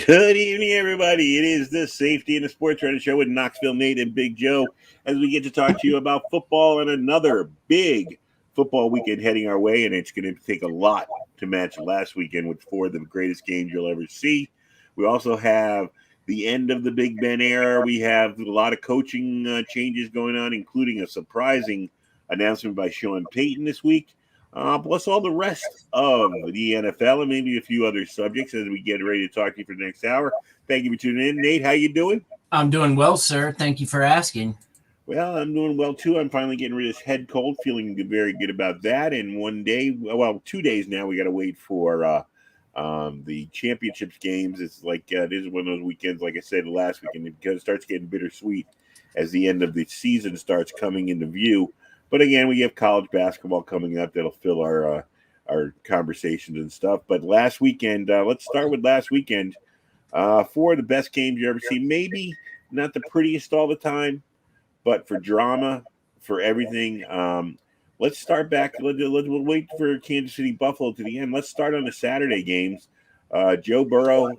Good evening, everybody. It is the Safety and the Sportswriter show with Knoxville Nate and Big Joe as we get to talk to you about football and another big football weekend heading our way. And it's going to take a lot to match last weekend with four of the greatest games you'll ever see. We also have the end of the Big Ben era. We have a lot of coaching changes going on, including a surprising announcement by Sean Payton this week. Plus all the rest of the NFL and maybe a few other subjects as we get ready to talk to you for the next hour. Thank you for tuning in. Nate, how you doing? I'm doing well, sir. Thank you for asking. Well, I'm doing well, too. I'm finally getting rid of this head cold, feeling very good about that. And 2 days now, we got to wait for the championships games. It's like this is one of those weekends, like I said last weekend, it starts getting bittersweet as the end of the season starts coming into view. But again, we have college basketball coming up that'll fill our conversations and stuff. But last weekend, let's start with last weekend. Four of the best games you ever see. Maybe not the prettiest all the time, but for drama, for everything. Let's start back. We'll wait for Kansas City Buffalo to the end. Let's start on the Saturday games. Joe Burrow,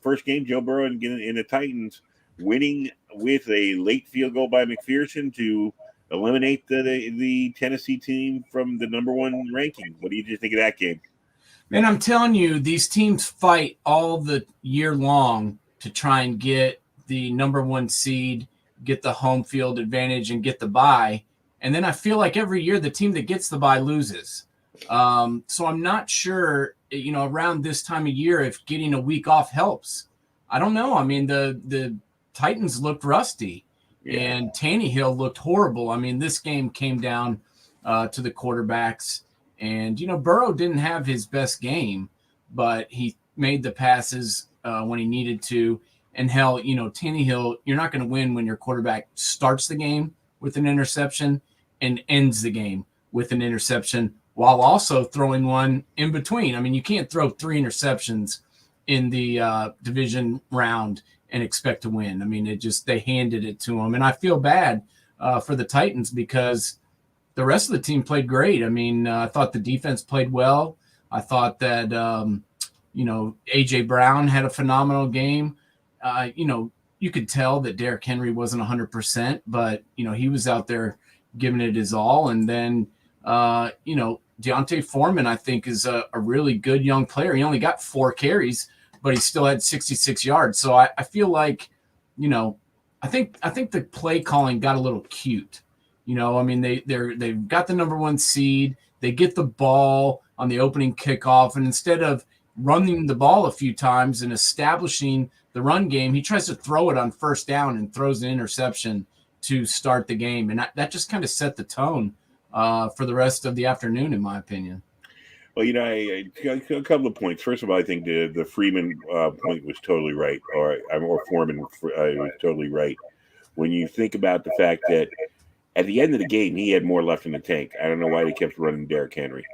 first game, Joe Burrow in the Titans winning with a late field goal by McPherson to eliminate the Tennessee team from the number one ranking. What do you think of that game? Man, I'm telling you, these teams fight all the year long to try and get the number one seed, get the home field advantage, and get the bye. And then I feel like every year the team that gets the bye loses. So I'm not sure, around this time of year, if getting a week off helps. I don't know. I mean, the Titans looked rusty. Yeah. And Tannehill looked horrible. I mean, this game came down to the quarterbacks. And, Burrow didn't have his best game, but he made the passes when he needed to. And hell, Tannehill, you're not going to win when your quarterback starts the game with an interception and ends the game with an interception while also throwing one in between. I mean, you can't throw 3 interceptions in the division round and expect to win. I mean, they handed it to him. And I feel bad for the Titans because the rest of the team played great. I mean, I thought the defense played well. I thought that, A.J. Brown had a phenomenal game. You could tell that Derrick Henry wasn't 100%, but, he was out there giving it his all. And then, Deontay Foreman, I think, is a really good young player. He only got 4 carries, but he still had 66 yards. So I feel like, I think the play calling got a little cute. I mean, they've got the number one seed. They get the ball on the opening kickoff, and instead of running the ball a few times and establishing the run game, he tries to throw it on first down and throws an interception to start the game. And that just kind of set the tone for the rest of the afternoon, in my opinion. Well, a couple of points. First of all, I think the Freeman point was totally right, or Foreman was totally right. When you think about the fact that at the end of the game, he had more left in the tank. I don't know why they kept running Derrick Henry.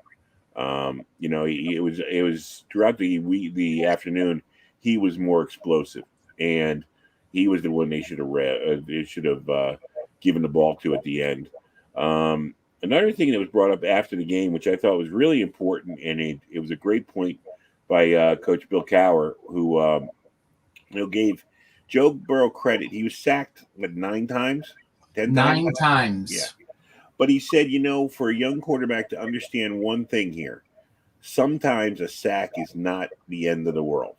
It was throughout the afternoon, he was more explosive, and he was the one they should have given the ball to at the end. Another thing that was brought up after the game, which I thought was really important, and it was a great point by Coach Bill Cowher, who gave Joe Burrow credit. He was sacked 9 times, 10 times? 9 times. Yeah. But he said, for a young quarterback to understand one thing here, sometimes a sack is not the end of the world.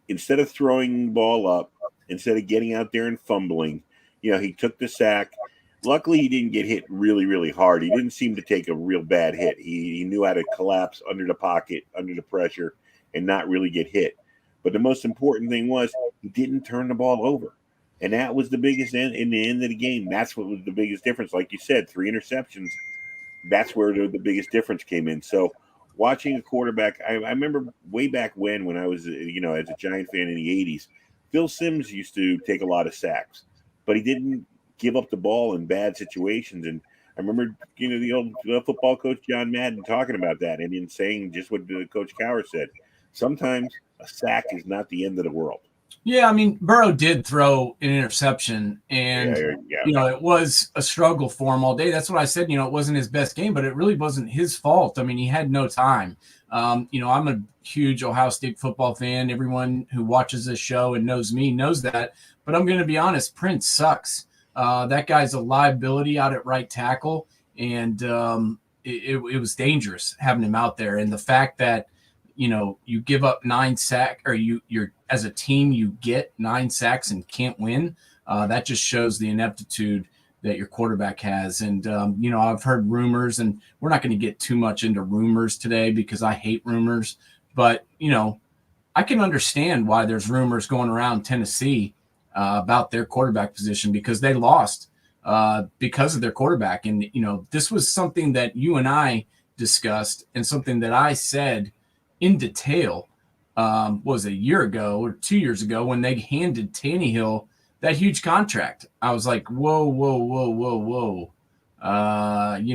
Instead of throwing the ball up, instead of getting out there and fumbling, he took the sack. Luckily, he didn't get hit really, really hard. He didn't seem to take a real bad hit. He knew how to collapse under the pocket, under the pressure, and not really get hit. But the most important thing was he didn't turn the ball over. And that was the biggest in the end of the game. That's what was the biggest difference. Like you said, 3 interceptions. That's where the biggest difference came in. So watching a quarterback, I remember way back when I was, as a Giant fan in the 80s, Phil Simms used to take a lot of sacks. But he didn't give up the ball in bad situations. And I remember, the old football coach John Madden talking about that and in saying just what Coach Cowher said. Sometimes a sack is not the end of the world. Yeah, I mean, Burrow did throw an interception, and, it was a struggle for him all day. That's what I said. It wasn't his best game, but it really wasn't his fault. I mean, he had no time. I'm a huge Ohio State football fan. Everyone who watches this show and knows me knows that. But I'm going to be honest, Prince sucks. That guy's a liability out at right tackle, and it was dangerous having him out there. And the fact that you give up 9 sacks, or you're as a team you get 9 sacks and can't win. That just shows the ineptitude that your quarterback has. And, I've heard rumors, and we're not going to get too much into rumors today because I hate rumors, but, I can understand why there's rumors going around Tennessee about their quarterback position, because they lost because of their quarterback. And, this was something that you and I discussed, and something that I said in detail was a year ago or 2 years ago when they handed Tannehill that huge contract. I was like, whoa.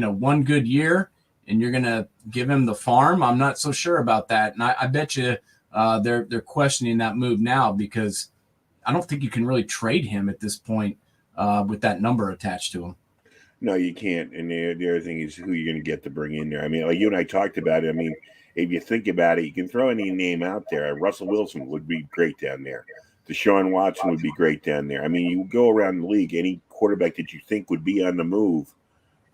One good year and you're going to give him the farm? I'm not so sure about that. And I bet you they're questioning that move now, because I don't think you can really trade him at this point with that number attached to him. No, you can't. And the other thing is who you're going to get to bring in there. I mean, like you and I talked about it. I mean, if you think about it, you can throw any name out there. Russell Wilson would be great down there. Deshaun Watson would be great down there. I mean, you go around the league, any quarterback that you think would be on the move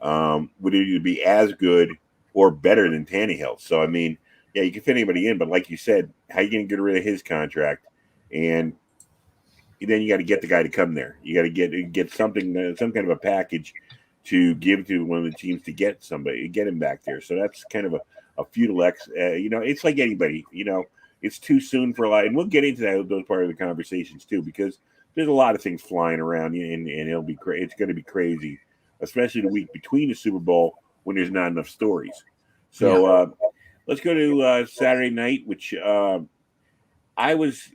would either be as good or better than Tannehill. So, I mean, yeah, you can fit anybody in, but like you said, how are you going to get rid of his contract? And then you got to get the guy to come there. You got to get something, some kind of a package to give to one of the teams to get somebody, get him back there. So that's kind of a futile it's like anybody, it's too soon for a lot. And we'll get into those part of the conversations too, because there's a lot of things flying around, and it'll be it's going to be crazy, especially the week between the Super Bowl when there's not enough stories. So let's go to Saturday night, which I was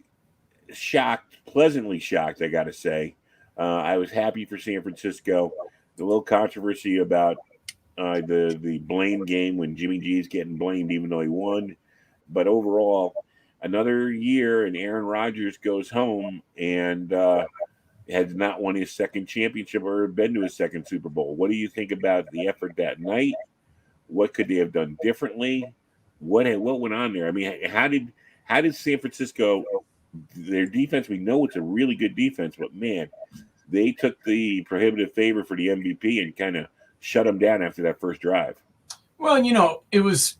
pleasantly shocked, I got to say. I was happy for San Francisco. The little controversy about the blame game when Jimmy G is getting blamed even though he won. But overall, another year and Aaron Rodgers goes home and has not won his second championship or been to his second Super Bowl. What do you think about the effort that night? What could they have done differently? What went on there? I mean, how did San Francisco, their defense, we know it's a really good defense, but man, they took the prohibitive favor for the MVP and kind of shut them down after that first drive. Well, it was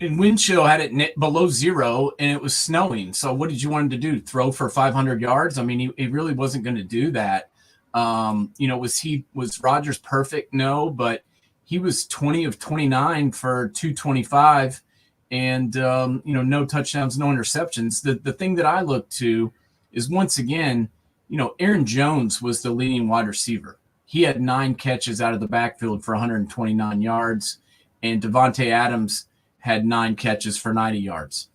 in wind chill, had it below 0, and it was snowing. So what did you want him to do? Throw for 500 yards? I mean, he really wasn't going to do that. Was Rodgers perfect? No, but he was 20 of 29 for 225 and, no touchdowns, no interceptions. The thing that I look to is, once again, Aaron Jones was the leading wide receiver. He had 9 catches out of the backfield for 129 yards, and Devontae Adams had 9 catches for 90 yards.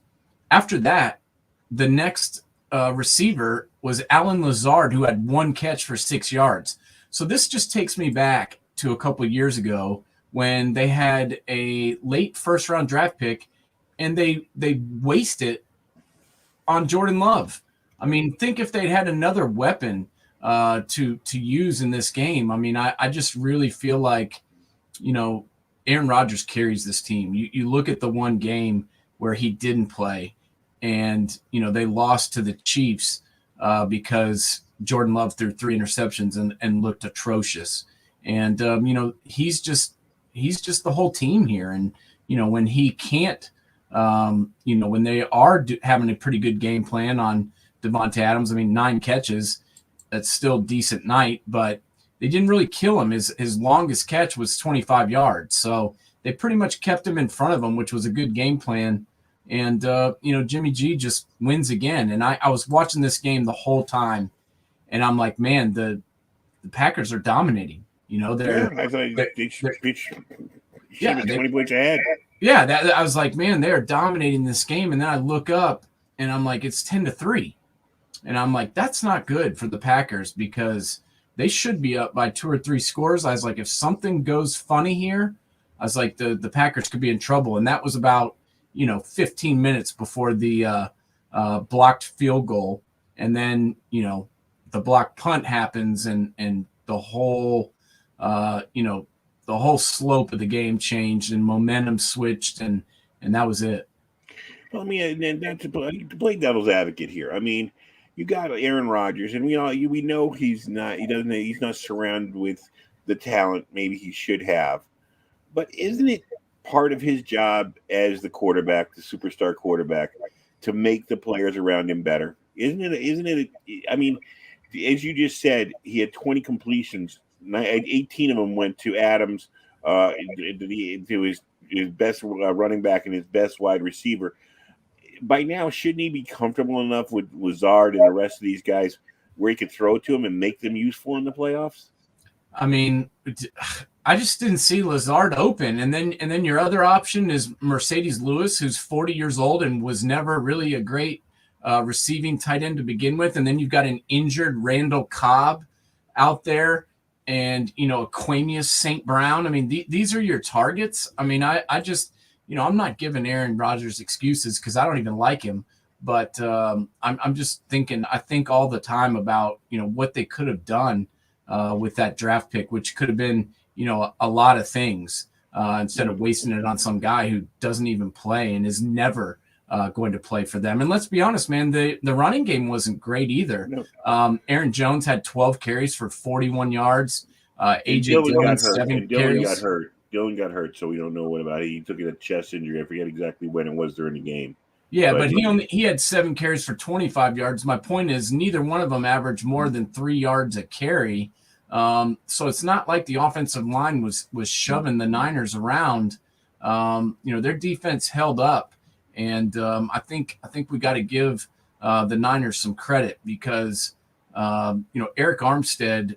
After that, the next receiver was Alan Lazard, who had 1 catch for 6 yards. So this just takes me back to a couple of years ago when they had a late first-round draft pick, and they waste it on Jordan Love. I mean, think if they'd had another weapon to use in this game. I mean, I just really feel like, Aaron Rodgers carries this team. You look at the one game where he didn't play, and, they lost to the Chiefs because Jordan Love threw 3 interceptions and looked atrocious. And, he's just the whole team here. And, when he can't, when they are having a pretty good game plan on Devontae Adams, I mean, 9 catches, that's still a decent night, but they didn't really kill him. His longest catch was 25 yards. So they pretty much kept him in front of him, which was a good game plan. And, Jimmy G just wins again. And I was watching this game the whole time, and I'm like, man, the Packers are dominating. I thought they should be 20 points ahead. Yeah, I was like, man, they're dominating this game. And then I look up, and I'm like, it's 10-3. And I'm like, that's not good for the Packers, because they should be up by 2 or 3 scores. I was like, if something goes funny here, I was like, the Packers could be in trouble. And that was about, 15 minutes before the blocked field goal. And then, the blocked punt happens, and the whole, the whole slope of the game changed, and momentum switched, and and that was it. Well, I mean, and that's to play devil's advocate here. I mean, you got Aaron Rodgers, and we know he's not surrounded with the talent maybe he should have. But isn't it part of his job as the quarterback, the superstar quarterback, to make the players around him better? Isn't it? I mean, as you just said, he had 20 completions. 18 of them went to Adams, to his best running back and his best wide receiver. By now, shouldn't he be comfortable enough with Lazard and the rest of these guys where he could throw to them and make them useful in the playoffs? I mean, I just didn't see Lazard open. And then your other option is Mercedes Lewis, who's 40 years old and was never really a great receiving tight end to begin with. And then you've got an injured Randall Cobb out there and, Aquanius St. Brown. I mean, these are your targets. I mean, I just, I'm not giving Aaron Rodgers excuses because I don't even like him. But I'm just thinking, I think all the time about, what they could have done with that draft pick, which could have been, a lot of things instead of wasting it on some guy who doesn't even play and is never going to play for them. And let's be honest, man, the running game wasn't great either. No. Aaron Jones had 12 carries for 41 yards. AJ Dillon, 7 carries. Dillon got hurt, so we don't know what about it. He took a chest injury. I forget exactly when it was during the game. Yeah, but he had 7 carries for 25 yards. My point is neither one of them averaged more than 3 yards a carry. So it's not like the offensive line was shoving the Niners around. Their defense held up, and I think we got to give the Niners some credit because Eric Armstead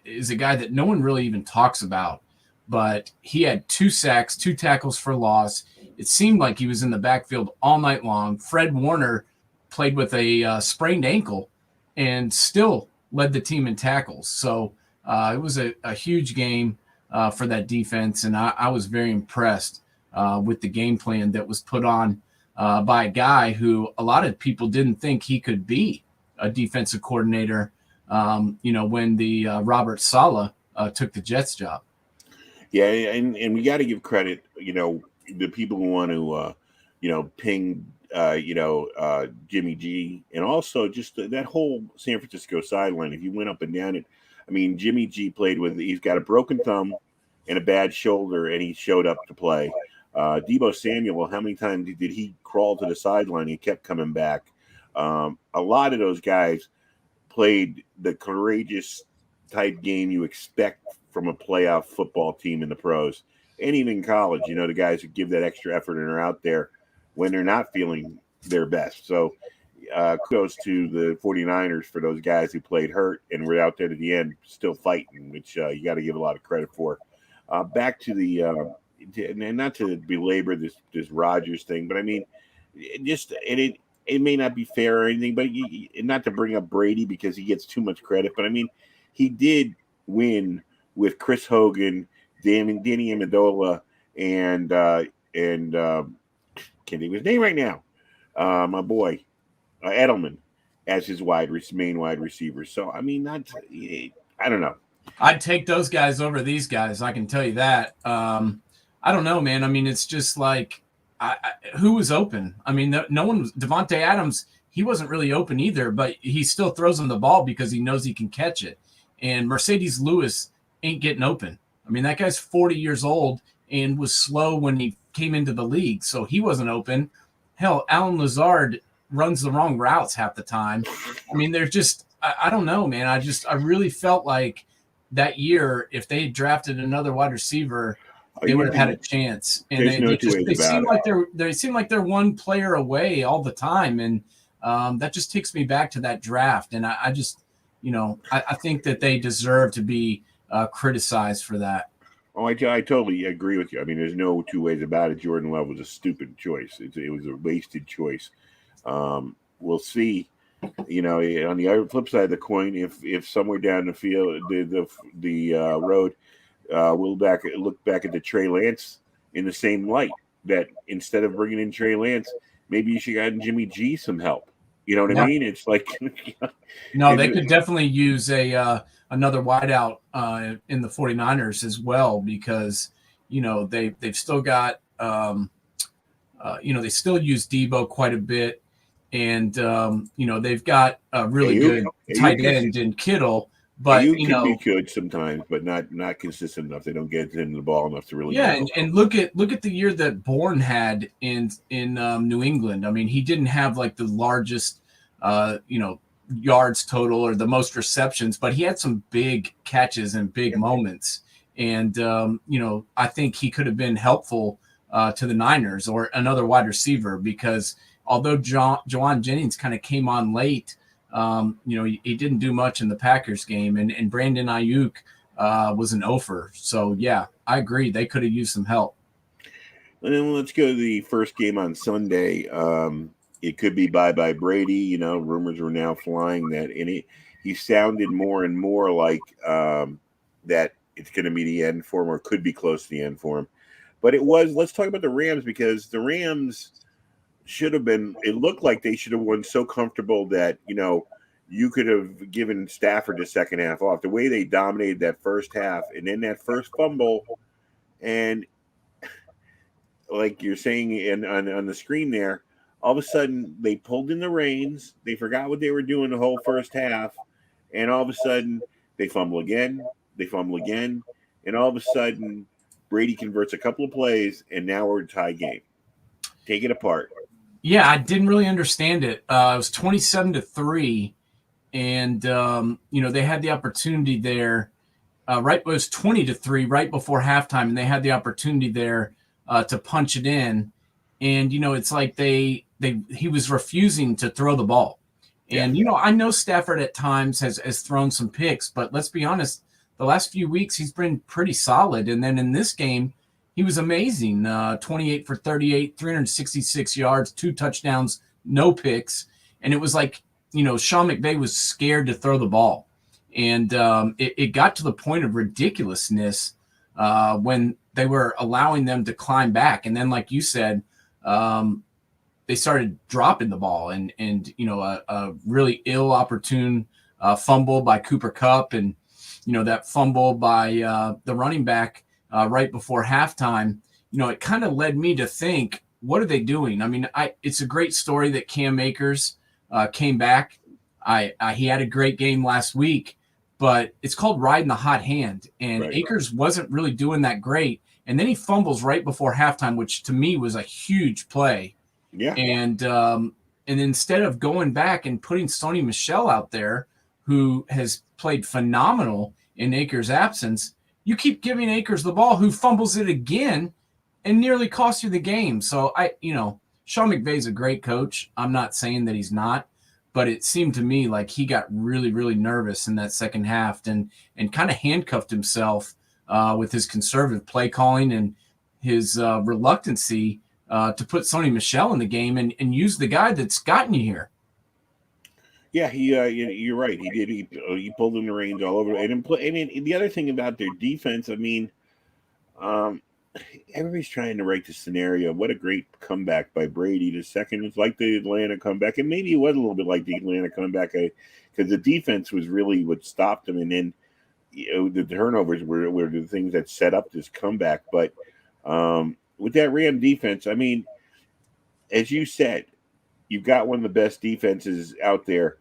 is a guy that no one really even talks about, but he had 2 sacks, 2 tackles for loss. It seemed like he was in the backfield all night long. Fred Warner played with a sprained ankle and still led the team in tackles. So it was a huge game for that defense, and I was very impressed with the game plan that was put on by a guy who a lot of people didn't think he could be a defensive coordinator, when the Robert Saleh took the Jets job. Yeah, and we got to give credit, the people who want to, ping, Jimmy G, and also just that whole San Francisco sideline. If you went up and down it, I mean, Jimmy G he's got a broken thumb and a bad shoulder, and he showed up to play. Deebo Samuel, how many times did he crawl to the sideline? He kept coming back. A lot of those guys played the courageous type game you expect from a playoff football team in the pros. And even in college, the guys who give that extra effort and are out there when they're not feeling their best. So kudos to the 49ers for those guys who played hurt and were out there to the end still fighting, which you got to give a lot of credit for. Back to the and not to belabor this Rodgers thing, but I mean, it may not be fair or anything, but not to bring up Brady because he gets too much credit. But I mean, he did win with Chris Hogan, Danny Amendola, and can't think of his name right now. My boy Edelman as his main wide receiver. So I mean, I don't know. I'd take those guys over these guys. I can tell you that. I don't know, man. I mean, it's just like who was open? I mean, no one was. Devontae Adams, he wasn't really open either, but he still throws him the ball because he knows he can catch it. And Mercedes Lewis ain't getting open. I mean, that guy's 40 years old and was slow when he came into the league, so he wasn't open. Hell, Alan Lazard runs the wrong routes half the time. I mean, they're just I don't know, man. I really felt like that year, if they had drafted another wide receiver, they would have had a chance. And they seem like they're one player away all the time. And that just takes me back to that draft. And I just, I think that they deserve to be criticized for that. Oh, I totally agree with you. I mean, there's no two ways about it. Jordan Love was a stupid choice. It was a wasted choice. We'll see. On the other flip side of the coin, if somewhere down the field, the road, we'll look back at the Trey Lance in the same light. That instead of bringing in Trey Lance, maybe you should have Jimmy G some help. You know what I mean? It's like no, they could definitely use another wideout in the 49ers as well because they've still got they still use Debo quite a bit. And, they've got a really good tight end in Kittle. But, you can be good sometimes, but not consistent enough. They don't get into the ball enough to really. Yeah, and look at the year that Bourne had in New England. I mean, he didn't have like the largest, yards total or the most receptions, but he had some big catches and big moments. And I think he could have been helpful to the Niners or another wide receiver, because although Jawan Jennings kind of came on late. He didn't do much in the Packers game, and Brandon Ayuk was an offer. So, yeah, I agree. They could have used some help. And then let's go to the first game on Sunday. It could be bye-bye Brady. Rumors are now flying that he sounded more and more like that it's going to be the end for him, or could be close to the end for him. But let's talk about the Rams, because the Rams – it looked like they should have won so comfortable that, you could have given Stafford the second half off. The way they dominated that first half, and then that first fumble, and like you're saying on the screen there, all of a sudden they pulled in the reins. They forgot what they were doing the whole first half, and all of a sudden they fumble again, and all of a sudden Brady converts a couple of plays, and now we're a tie game. Take it apart. Yeah, I didn't really understand it. It was 27-3, and they had the opportunity there. It was 20-3 right before halftime, and they had the opportunity there to punch it in. And it's like he was refusing to throw the ball. And I know Stafford at times has thrown some picks, but let's be honest, the last few weeks he's been pretty solid. And then in this game, he was amazing, 28 for 38, 366 yards, 2 touchdowns, no picks. And it was like, Sean McVay was scared to throw the ball. And it got to the point of ridiculousness when they were allowing them to climb back. And then, like you said, they started dropping the ball. And a really ill-opportune fumble by Cooper Kupp, and, that fumble by the running back right before halftime, it kind of led me to think, what are they doing? I mean, it's a great story that Cam Akers came back. He had a great game last week, but it's called riding the hot hand. And right. Akers wasn't really doing that great. And then he fumbles right before halftime, which to me was a huge play. Yeah. And instead of going back and putting Sony Michel out there, who has played phenomenal in Akers' absence, you keep giving Akers the ball, who fumbles it again and nearly costs you the game. So Sean McVay's a great coach. I'm not saying that he's not, but it seemed to me like he got really, really nervous in that second half and kind of handcuffed himself with his conservative play calling and his reluctancy to put Sony Michel in the game and use the guy that's gotten you here. Yeah, you're right. He did. He pulled in the reins all over. And the other thing about their defense, I mean, everybody's trying to write the scenario. What a great comeback by Brady. The second was like the Atlanta comeback, and maybe it was a little bit like the Atlanta comeback, because the defense was really what stopped them, and then the turnovers were the things that set up this comeback. But with that Ram defense, I mean, as you said, you've got one of the best defenses out there.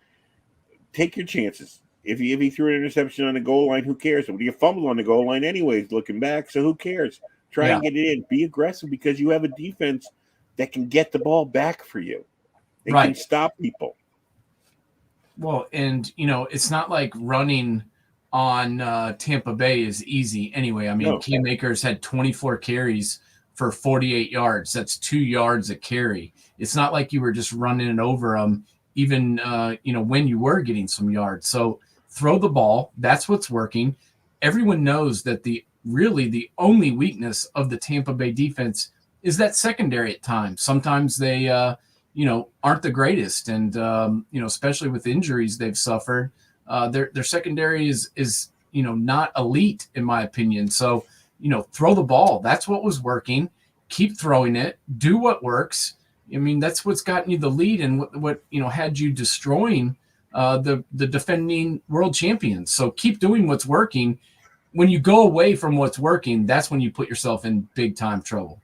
Take your chances. If he threw an interception on the goal line, who cares? Well, you fumbled on the goal line anyways, looking back, so who cares? Try and get it in. Be aggressive, because you have a defense that can get the ball back for you. They can stop people. Well, and, it's not like running on Tampa Bay is easy anyway. I mean, Cam Akers had 24 carries for 48 yards. That's 2 yards a carry. It's not like you were just running it over them, even, when you were getting some yards. So throw the ball. That's what's working. Everyone knows that the only weakness of the Tampa Bay defense is that secondary at times. Sometimes they, aren't the greatest. And, especially with injuries they've suffered, their secondary is not elite, in my opinion. So, throw the ball. That's what was working. Keep throwing it. Do what works. I mean, that's what's gotten you the lead and what had you destroying the defending world champions. So keep doing what's working. When you go away from what's working, that's when you put yourself in big time trouble.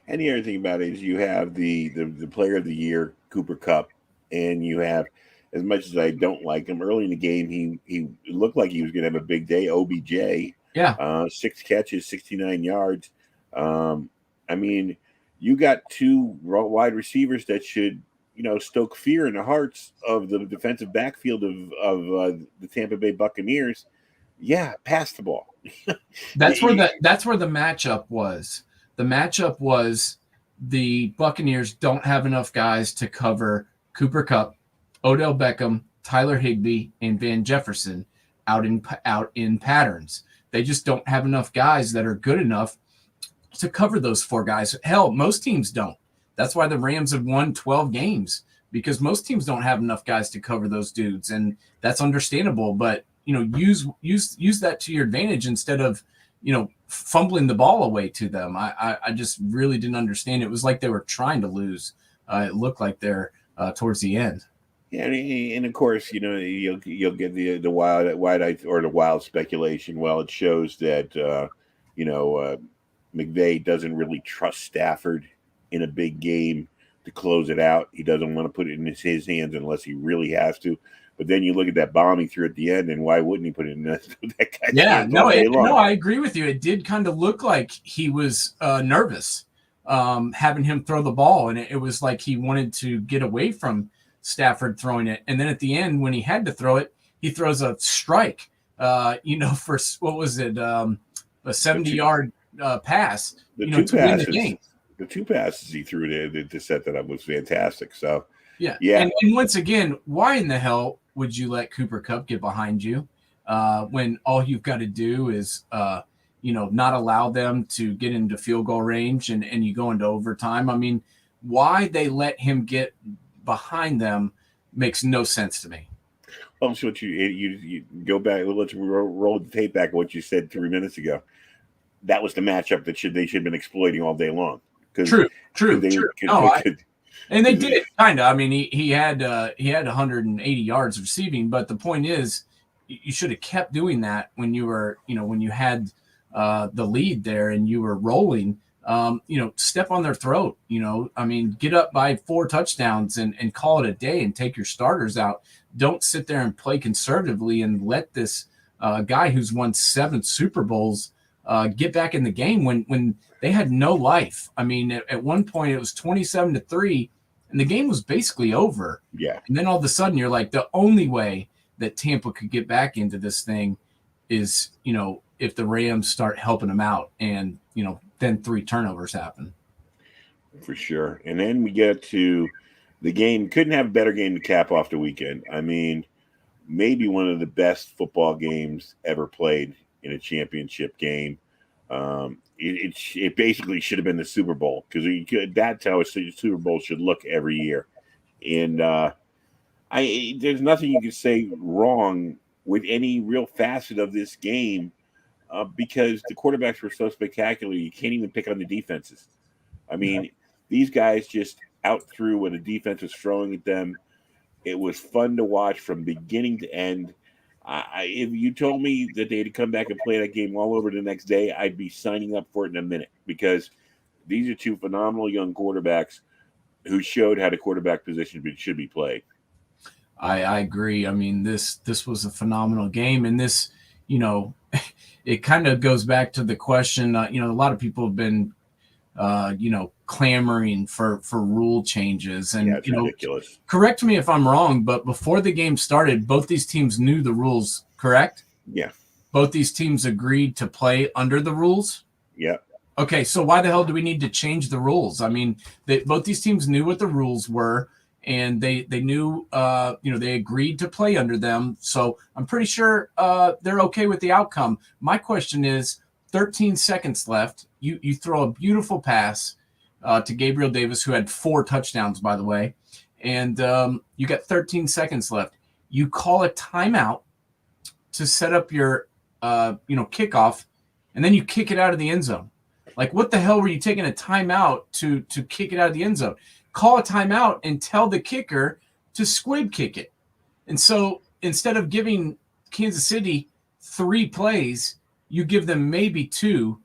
And the other thing about it is you have the player of the year, Cooper Cup, and you have, as much as I don't like him, early in the game he looked like he was going to have a big day. OBJ, Yeah. 6 catches, 69 yards. I mean, you got two wide receivers that should stoke fear in the hearts of the defensive backfield of the Tampa Bay Buccaneers. Yeah, pass the ball. That's where the matchup was. The matchup was the Buccaneers don't have enough guys to cover Cooper Kupp, Odell Beckham, Tyler Higbee, and Van Jefferson out in patterns. They just don't have enough guys that are good enough to cover those four guys. Hell, most teams don't. That's why the Rams have won 12 games, because most teams don't have enough guys to cover those dudes, and that's understandable. But use that to your advantage instead of fumbling the ball away to them. I just really didn't understand. It was like they were trying to lose. It looked like they're towards the end. Yeah, and of course, you'll get the wild speculation. Well, it shows that McVay doesn't really trust Stafford in a big game to close it out. He doesn't want to put it in his hands unless he really has to. But then you look at that bomb he threw at the end, and why wouldn't he put it in that guy's hands all day long? No, I agree with you. It did kind of look like he was nervous having him throw the ball, and it was like he wanted to get away from Stafford throwing it. And then at the end, when he had to throw it, he throws a strike, for what was it, a 70-yard pass, to win the game. The two passes he threw to set that up was fantastic. So, yeah. And once again, why in the hell would you let Cooper Kupp get behind you when all you've got to do is, not allow them to get into field goal range and you go into overtime? I mean, why they let him get behind them makes no sense to me. Well, so you go back. Let's roll the tape back. What you said 3 minutes ago. That was the matchup that they should have been exploiting all day long. True. And they did kind of. I mean, he had 180 yards receiving, but the point is, you should have kept doing that when you were, when you had the lead there and you were rolling. Step on their throat. I mean, get up by 4 touchdowns and call it a day and take your starters out. Don't sit there and play conservatively and let this guy who's won 7 Super Bowls get back in the game when they had no life. I mean, at one point it was 27-3 and the game was basically over. Yeah. And then all of a sudden you're like, the only way that Tampa could get back into this thing is, if the Rams start helping them out and, then 3 turnovers happen. For sure. And then we get to the game. Couldn't have a better game to cap off the weekend. I mean, maybe one of the best football games ever played in a championship game. It basically should have been the Super Bowl, because that's how a Super Bowl should look every year. And there's nothing you can say wrong with any real facet of this game, because the quarterbacks were so spectacular. You can't even pick on the defenses. I mean, these guys just out threw what the defense was throwing at them. It was fun to watch from beginning to end. If you told me that they'd come back and play that game all over the next day, I'd be signing up for it in a minute, because these are 2 phenomenal young quarterbacks who showed how the quarterback position should be played. I agree. I mean, this was a phenomenal game, and this, it kind of goes back to the question. A lot of people have been, clamoring for rule changes, and it's ridiculous. Correct me if I'm wrong, but before the game started, both these teams knew the rules. Correct? Yeah. Both these teams agreed to play under the rules. Yeah. Okay, so why the hell do we need to change the rules? I mean, both these teams knew what the rules were, and they knew, they agreed to play under them. So I'm pretty sure they're okay with the outcome. My question is, 13 seconds left. You throw a beautiful pass to Gabriel Davis, who had 4 touchdowns, by the way, and you got 13 seconds left. You call a timeout to set up your, kickoff, and then you kick it out of the end zone. Like, what the hell were you taking a timeout to kick it out of the end zone? Call a timeout and tell the kicker to squib kick it. And so instead of giving Kansas City 3 plays, you give them maybe 2,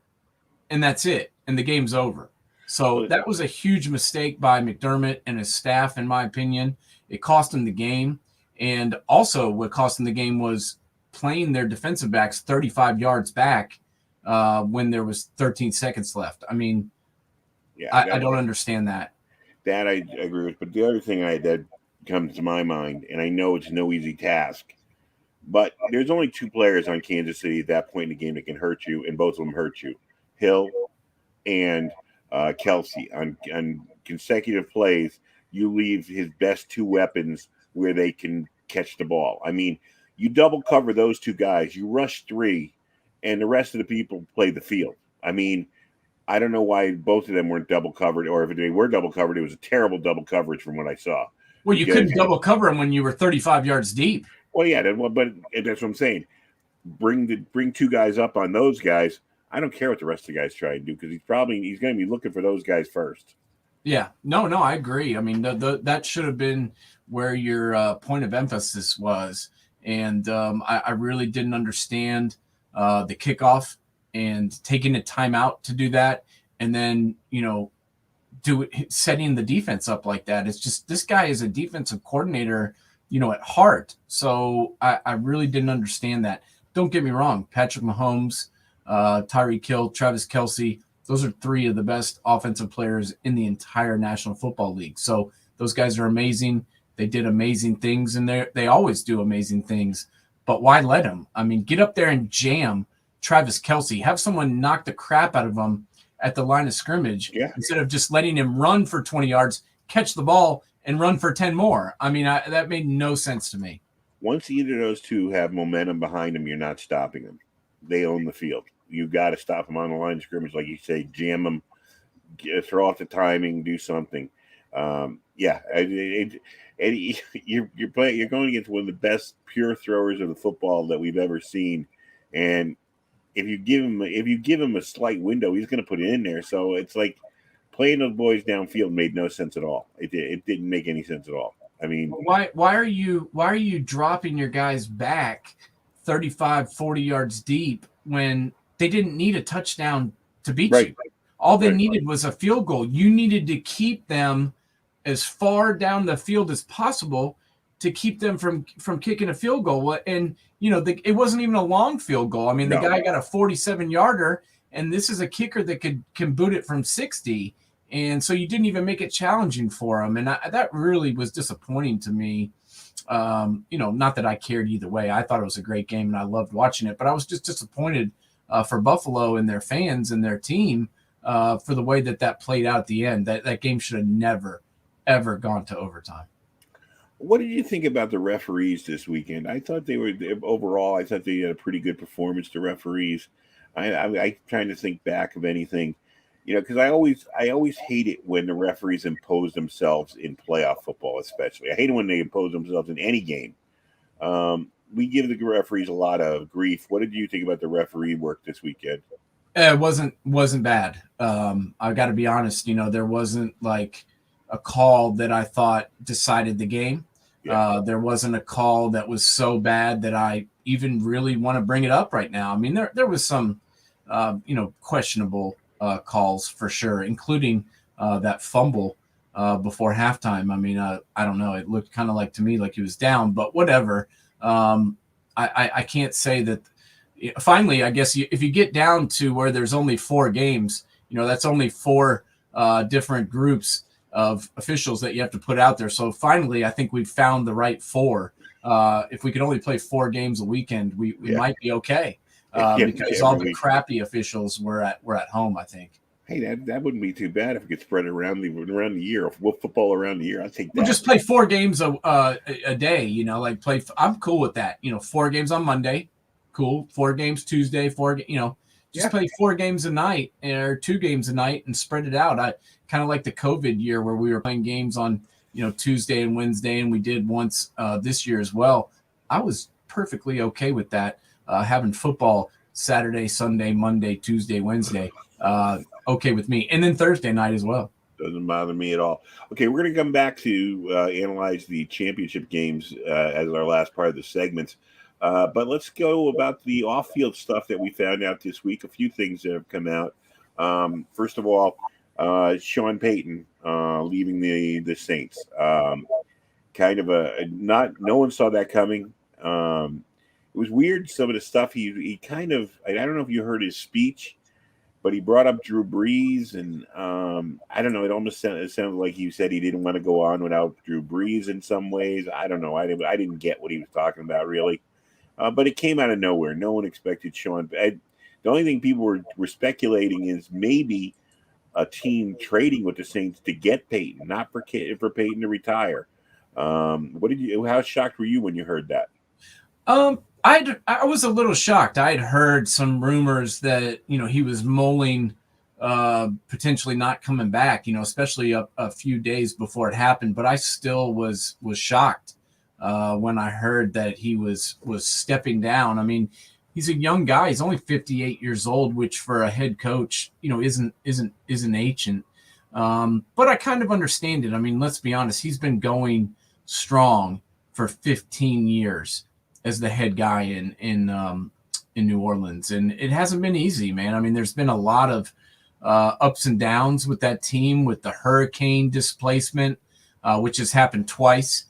and that's it, and the game's over. So that was a huge mistake by McDermott and his staff, in my opinion. It cost him the game. And also what cost him the game was playing their defensive backs 35 yards back when there was 13 seconds left. I mean, I don't understand that. That I agree with. But the other thing that comes to my mind, and I know it's no easy task, but there's only two players on Kansas City at that point in the game that can hurt you, and both of them hurt you. Hill and Kelsey. On consecutive plays, you leave his best two weapons where they can catch the ball. I mean, you double cover those two guys, you rush three, and the rest of the people play the field. I mean, I don't know why both of them weren't double covered, or if they were double covered, it was a terrible double coverage from what I saw. Well, you couldn't double cover them when you were 35 yards deep. Well, yeah, but that's what I'm saying. Bring two guys up on those guys. I don't care what the rest of the guys try and do, because he's going to be looking for those guys first. Yeah, no, I agree. I mean, that should have been where your point of emphasis was, and I really didn't understand the kickoff and taking a timeout to do that, and then setting the defense up like that. It's just, this guy is a defensive coordinator, at heart. So I really didn't understand that. Don't get me wrong, Patrick Mahomes, Tyreek Hill, Travis Kelce, those are three of the best offensive players in the entire National Football League. So those guys are amazing. They did amazing things, and they always do amazing things. But why let him? I mean, get up there and jam Travis Kelce. Have someone knock the crap out of him at the line of scrimmage instead of just letting him run for 20 yards, catch the ball, and run for 10 more. I mean, that made no sense to me. Once either of those two have momentum behind them, you're not stopping them. They own the field. You got to stop them on the line of scrimmage, like you say, jam them, throw off the timing, do something. You're going against one of the best pure throwers of the football that we've ever seen, and if you give him a slight window, he's going to put it in there. So it's like playing those boys downfield made no sense at all. It didn't make any sense at all. I mean, why are you dropping your guys back 35, 40 yards deep when they didn't need a touchdown to beat you? All they needed was a field goal. You needed to keep them as far down the field as possible to keep them from kicking a field goal. And, it wasn't even a long field goal. I mean, the guy got a 47-yarder, and this is a kicker that can boot it from 60. And so you didn't even make it challenging for him. And that really was disappointing to me. Not that I cared either way. I thought it was a great game, and I loved watching it. But I was just disappointed for Buffalo and their fans and their team for the way that played out at the end. That game should have never, ever gone to overtime. What did you think about the referees this weekend? I thought they had a pretty good performance, the referees. I trying to think back of anything, because I always hate it when the referees impose themselves in playoff football, especially. I hate it when they impose themselves in any game. We give the referees a lot of grief. What did you think about the referee work this weekend? It wasn't bad. I got to be honest. There wasn't like a call that I thought decided the game. There wasn't a call that was so bad that I even really want to bring it up right now. I mean, there was some, questionable calls for sure, including that fumble before halftime. I mean, I don't know. It looked kind of like to me like he was down, but whatever. I can't say that. Finally, I guess if you get down to where there's only 4 games, that's only 4 different groups of officials that you have to put out there. So finally, I think we've found the right 4. If we could only play 4 games a weekend, we might be okay. Because all the crappy officials were at home, I think. Hey, that wouldn't be too bad if it gets spread around the year. Football around the year, I think. We'll just play 4 games a day. Play. I'm cool with that. 4 games on Monday, cool. 4 games Tuesday. 4. Play 4 games a night or 2 games a night and spread it out. I kind of like the COVID year where we were playing games on Tuesday and Wednesday, and we did once this year as well. I was perfectly okay with that. Having football Saturday, Sunday, Monday, Tuesday, Wednesday, okay with me. And then Thursday night as well. Doesn't bother me at all. Okay, we're going to come back to analyze the championship games as our last part of the segments. But let's go about the off-field stuff that we found out this week. A few things that have come out. First of all, Sean Payton leaving the Saints. Kind of no one saw that coming. It was weird, some of the stuff he kind of, I don't know if you heard his speech, but he brought up Drew Brees, and I don't know. It sounded like he said he didn't want to go on without Drew Brees in some ways. I don't know. I didn't get what he was talking about really, but it came out of nowhere. No one expected Sean. The only thing people were speculating is maybe a team trading with the Saints to get Peyton, not for Peyton to retire. How shocked were you when you heard that? I was a little shocked. I had heard some rumors that he was mulling potentially not coming back. Especially a few days before it happened. But I still was shocked when I heard that he was stepping down. I mean, he's a young guy. He's only 58 years old, which for a head coach, isn't ancient. But I kind of understand it. I mean, let's be honest. He's been going strong for 15 years as the head guy in New Orleans, and it hasn't been easy, man. I mean, there's been a lot of ups and downs with that team, with the hurricane displacement, which has happened twice,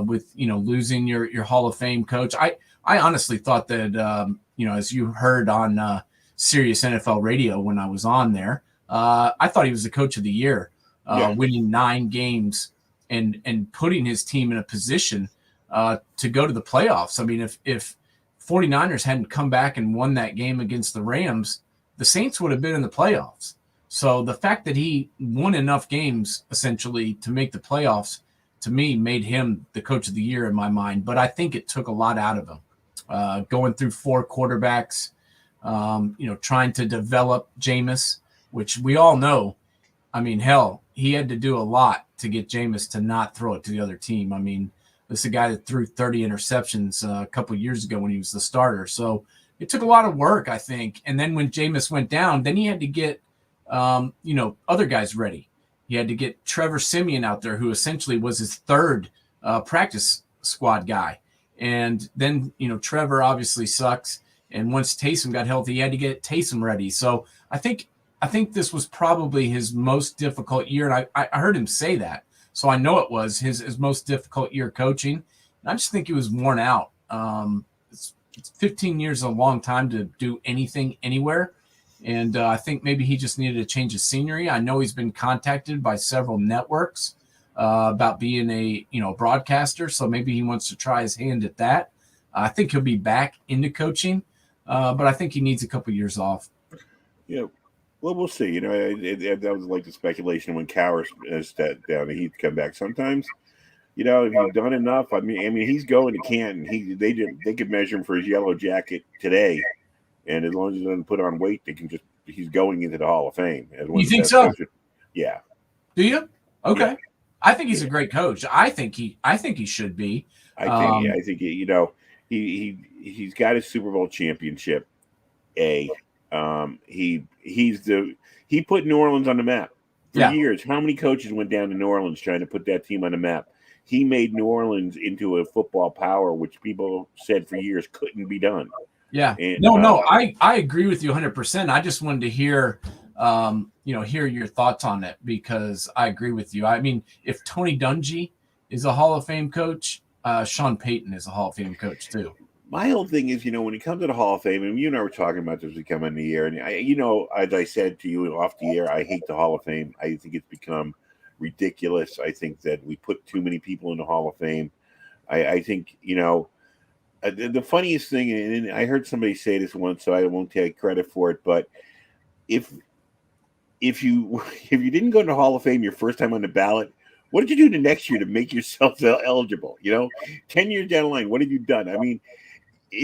with losing your Hall of Fame coach. I honestly thought that as you heard on Sirius NFL Radio when I was on there, I thought he was the coach of the year, winning 9 games and putting his team in a position to go to the playoffs. I mean, if 49ers hadn't come back and won that game against the Rams, the Saints would have been in the playoffs. So the fact that he won enough games essentially to make the playoffs, to me, made him the coach of the year in my mind. But I think it took a lot out of him. Going through 4 quarterbacks, trying to develop Jameis, which we all know. I mean, hell, he had to do a lot to get Jameis to not throw it to the other team. I mean, this is a guy that threw 30 interceptions a couple of years ago when he was the starter. So it took a lot of work, I think. And then when Jameis went down, then he had to get, other guys ready. He had to get Trevor Siemian out there, who essentially was his third practice squad guy. And then, Trevor obviously sucks. And once Taysom got healthy, he had to get Taysom ready. So I think this was probably his most difficult year. And I heard him say that. So I know it was his most difficult year coaching. And I just think he was worn out. It's 15 years is a long time to do anything anywhere. And I think maybe he just needed a change of scenery. I know he's been contacted by several networks about being a broadcaster. So maybe he wants to try his hand at that. I think he'll be back into coaching, but I think he needs a couple years off. Yeah. Well, we'll see. That was like the speculation when Cowher stepped down and he'd come back. Sometimes, if you've done enough, I mean, he's going to Canton. They could measure him for his yellow jacket today, and as long as he doesn't put on weight, he's going into the Hall of Fame. You think so? Yeah. Do you? Okay. Yeah. I think he's a great coach. I think he should be. I think he's got his Super Bowl championship. He put New Orleans on the map for years. How many coaches went down to New Orleans trying to put that team on the map? He made New Orleans into a football power, which people said for years couldn't be done. Yeah. And, I agree with you 100%. I just wanted to hear your thoughts on it because I agree with you. I mean, if Tony Dungy is a Hall of Fame coach, Sean Payton is a Hall of Fame coach too. My whole thing is, when it comes to the Hall of Fame, and you and I were talking about this as we come in the air, and as I said to you off the air, I hate the Hall of Fame. I think it's become ridiculous. I think that we put too many people in the Hall of Fame. I think, the funniest thing, and I heard somebody say this once, so I won't take credit for it, but if you didn't go to the Hall of Fame your first time on the ballot, what did you do the next year to make yourself eligible? 10 years down the line, what have you done? I mean,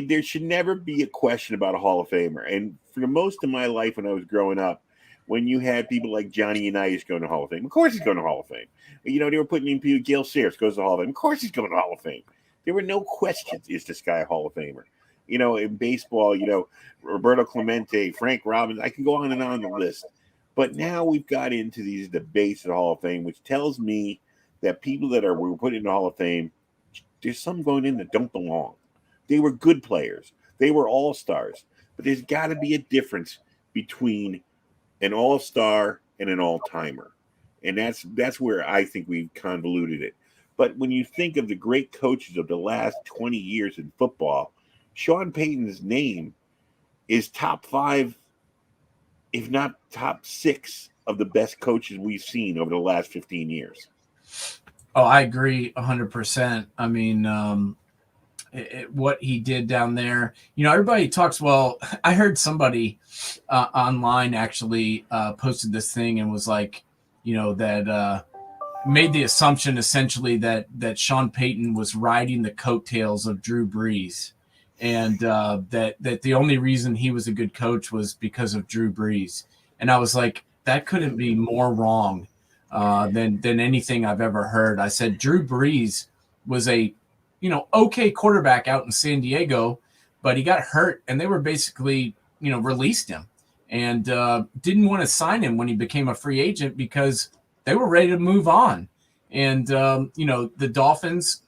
there should never be a question about a Hall of Famer. And for the most of my life when I was growing up, when you had people like Johnny Unitas going to Hall of Fame, of course he's going to Hall of Fame. They were putting in people, Gale Sayers goes to Hall of Fame. Of course he's going to Hall of Fame. There were no questions, is this guy a Hall of Famer? In baseball, Roberto Clemente, Frank Robbins, I can go on and on the list. But now we've got into these debates at the Hall of Fame, which tells me that people that were put in the Hall of Fame, there's some going in that don't belong. They were good players. They were all-stars. But there's got to be a difference between an all-star and an all-timer. And that's where I think we've convoluted it. But when you think of the great coaches of the last 20 years in football, Sean Payton's name is top 5, if not top 6 of the best coaches we've seen over the last 15 years. Oh, I agree 100%. I mean, what he did down there, everybody talks. Well, I heard somebody online actually posted this thing and was like, that made the assumption essentially that Sean Payton was riding the coattails of Drew Brees, and that the only reason he was a good coach was because of Drew Brees. And I was like, that couldn't be more wrong than anything I've ever heard. I said Drew Brees was a okay quarterback out in San Diego, but he got hurt, and they were basically released him and didn't want to sign him when he became a free agent because they were ready to move on. And, the Dolphins,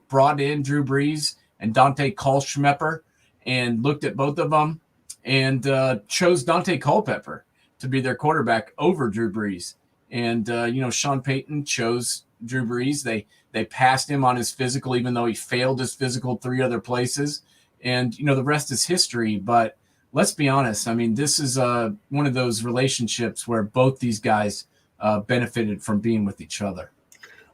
brought in Drew Brees and Dante Culpepper and looked at both of them and chose Dante Culpepper to be their quarterback over Drew Brees. And, Sean Payton chose Drew Brees. They passed him on his physical, even though he failed his physical 3 other places. And, the rest is history. But let's be honest. I mean, this is one of those relationships where both these guys benefited from being with each other.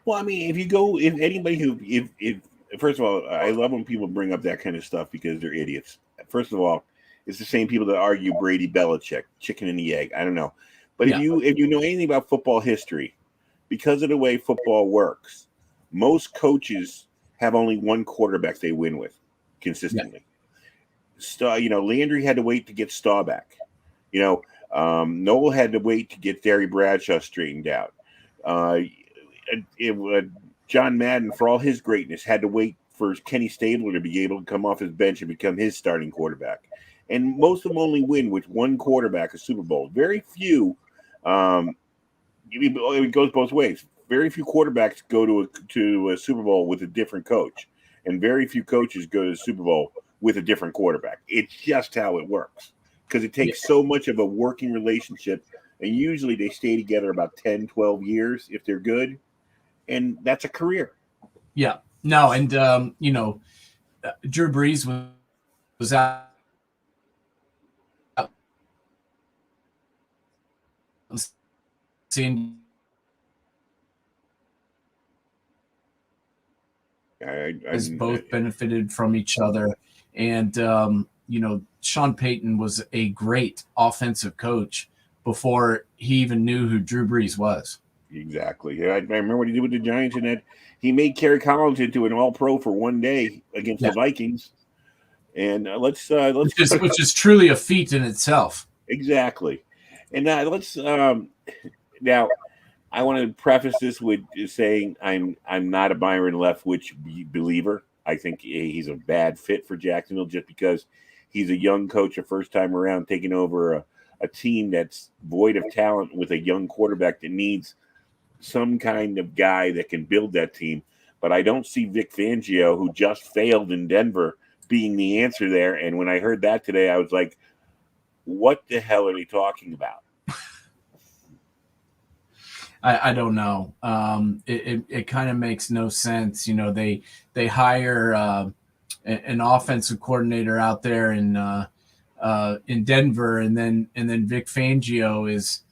Well, I mean, if first of all, I love when people bring up that kind of stuff because they're idiots. First of all, it's the same people that argue Brady Belichick, chicken and the egg. I don't know. But if you know anything about football history, because of the way football works, most coaches have only one quarterback they win with consistently. Landry had to wait to get Staubach. Noel had to wait to get Terry Bradshaw straightened out. John Madden, for all his greatness, had to wait for Kenny Stabler to be able to come off his bench and become his starting quarterback. And most of them only win with one quarterback a Super Bowl. Very few. It goes both ways. Very few quarterbacks go to a Super Bowl with a different coach, and very few coaches go to the Super Bowl with a different quarterback. It's just how it works because it takes so much of a working relationship, and usually they stay together about 10, 12 years if they're good, and that's a career. Yeah. No, and, Drew Brees was out. Seeing has both benefited from each other. And, Sean Payton was a great offensive coach before he even knew who Drew Brees was. Exactly. Yeah, I remember what he did with the Giants, and that he made Kerry Collins into an All-Pro for one day against the Vikings. And let's which is truly a feat in itself. Exactly. And let's now. I want to preface this with saying I'm not a Byron Leftwich believer. I think he's a bad fit for Jacksonville just because he's a young coach, a first time around, taking over a team that's void of talent with a young quarterback that needs some kind of guy that can build that team. But I don't see Vic Fangio, who just failed in Denver, being the answer there. And when I heard that today, I was like, what the hell are they talking about? I don't know. It kind of makes no sense. They hire an offensive coordinator out there in Denver, and then Vic Fangio is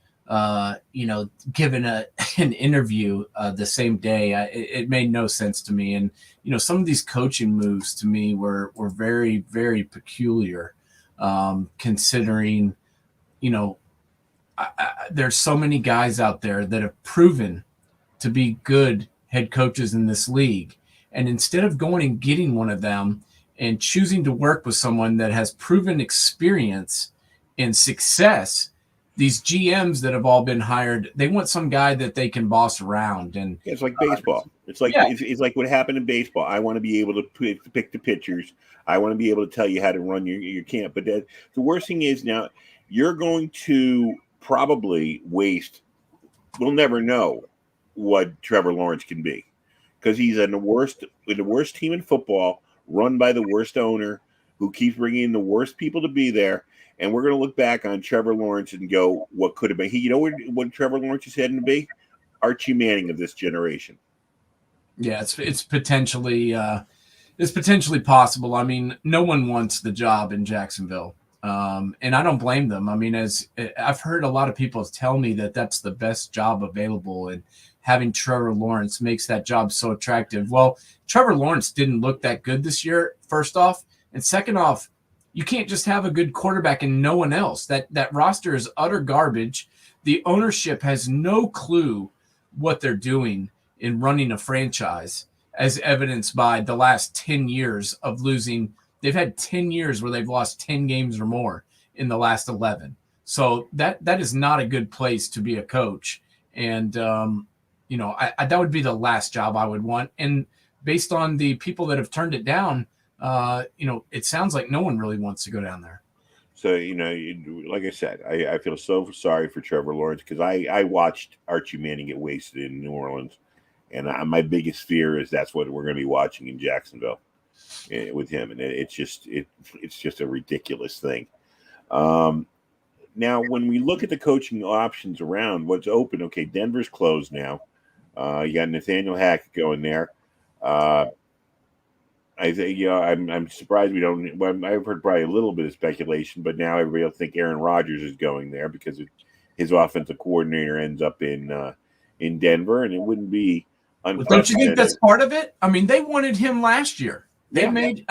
given an interview the same day. It made no sense to me. And some of these coaching moves to me were very, very peculiar, considering there's so many guys out there that have proven to be good head coaches in this league. And instead of going and getting one of them and choosing to work with someone that has proven experience and success, these GMs that have all been hired, they want some guy that they can boss around. And it's like baseball. It's like it's like what happened in baseball. I want to be able to pick the pitchers. I want to be able to tell you how to run your camp. But the worst thing is now you're going to probably waste. We'll never know what Trevor Lawrence can be because he's in the worst team in football, run by the worst owner, who keeps bringing in the worst people to be there. And we're going to look back on Trevor Lawrence and go, what could have been? You know what Trevor Lawrence is heading to be? Archie Manning of this generation. Yeah, it's potentially possible. I mean, no one wants the job in Jacksonville, and I don't blame them. I mean, as I've heard a lot of people tell me that that's the best job available, and having Trevor Lawrence makes that job so attractive. Well, Trevor Lawrence didn't look that good this year, first off, and second off, you can't just have a good quarterback and no one else. That roster is utter garbage. The ownership has no clue what they're doing in running a franchise, as evidenced by the last 10 years of losing. They've had 10 years where they've lost 10 games or more in the last 11. So that is not a good place to be a coach. And, that would be the last job I would want. And based on the people that have turned it down, it sounds like no one really wants to go down there. So, like I said, I feel so sorry for Trevor Lawrence because I watched Archie Manning get wasted in New Orleans. And my biggest fear is that's what we're going to be watching in Jacksonville with him. And it's just a ridiculous thing. Now, when we look at the coaching options around what's open, okay, Denver's closed now. You got Nathaniel Hackett going there. I think, I'm surprised we don't. Well, I've heard probably a little bit of speculation, but now everybody will think Aaron Rodgers is going there because his offensive coordinator ends up in Denver, and it wouldn't be. Don't you think that's part of it? I mean, they wanted him last year. They made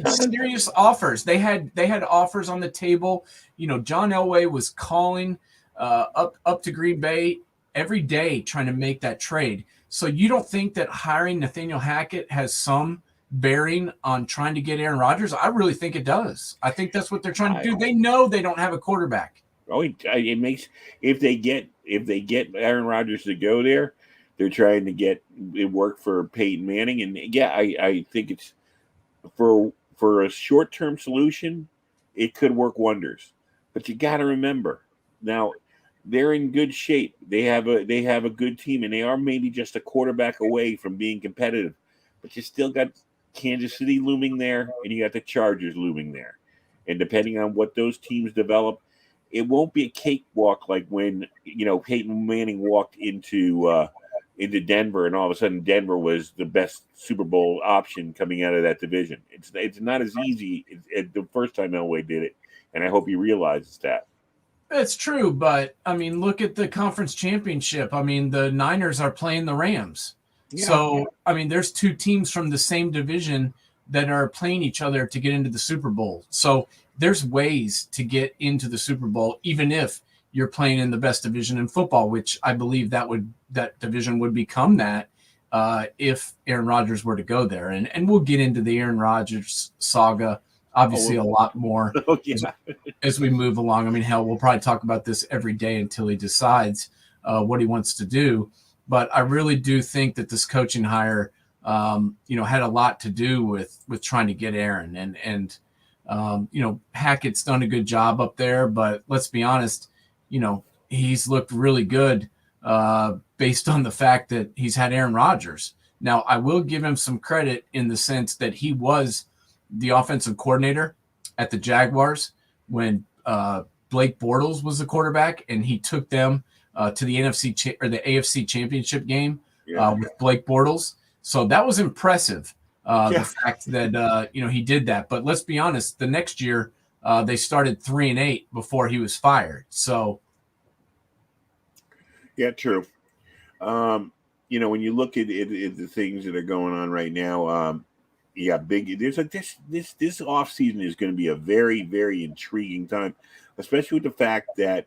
serious offers. They had offers on the table. John Elway was calling up to Green Bay every day trying to make that trade. So you don't think that hiring Nathaniel Hackett has some bearing on trying to get Aaron Rodgers? I really think it does. I think that's what they're trying to do. They know they don't have a quarterback. Oh, it makes if they get Aaron Rodgers to go there, they're trying to get it work for Peyton Manning. And yeah, I think it's for a short-term solution, it could work wonders. But you got to remember now they're in good shape. They have a good team, and they are maybe just a quarterback away from being competitive. But you still got Kansas City looming there, and you got the Chargers looming there. And depending on what those teams develop, it won't be a cakewalk like when Peyton Manning walked into Denver, and all of a sudden Denver was the best Super Bowl option coming out of that division. It's not as easy as the first time Elway did it, and I hope he realizes that. It's true, but I mean, look at the conference championship. I mean, the Niners are playing the Rams. Yeah. So, I mean, there's two teams from the same division that are playing each other to get into the Super Bowl. So there's ways to get into the Super Bowl, even if you're playing in the best division in football, which I believe that division would become that if Aaron Rodgers were to go there. And we'll get into the Aaron Rodgers saga, obviously a lot more as we move along. I mean, hell, we'll probably talk about this every day until he decides what he wants to do. But I really do think that this coaching hire, had a lot to do with trying to get Aaron. And Hackett's done a good job up there. But let's be honest, he's looked really good based on the fact that he's had Aaron Rodgers. Now, I will give him some credit in the sense that he was the offensive coordinator at the Jaguars when Blake Bortles was the quarterback, and he took them to the NFC or the AFC Championship game with Blake Bortles. So that was impressive, the fact that he did that. But let's be honest, the next year they started 3-8 before he was fired. So, yeah, true. When you look at the things that are going on right now, this off season is going to be a very, very intriguing time, especially with the fact that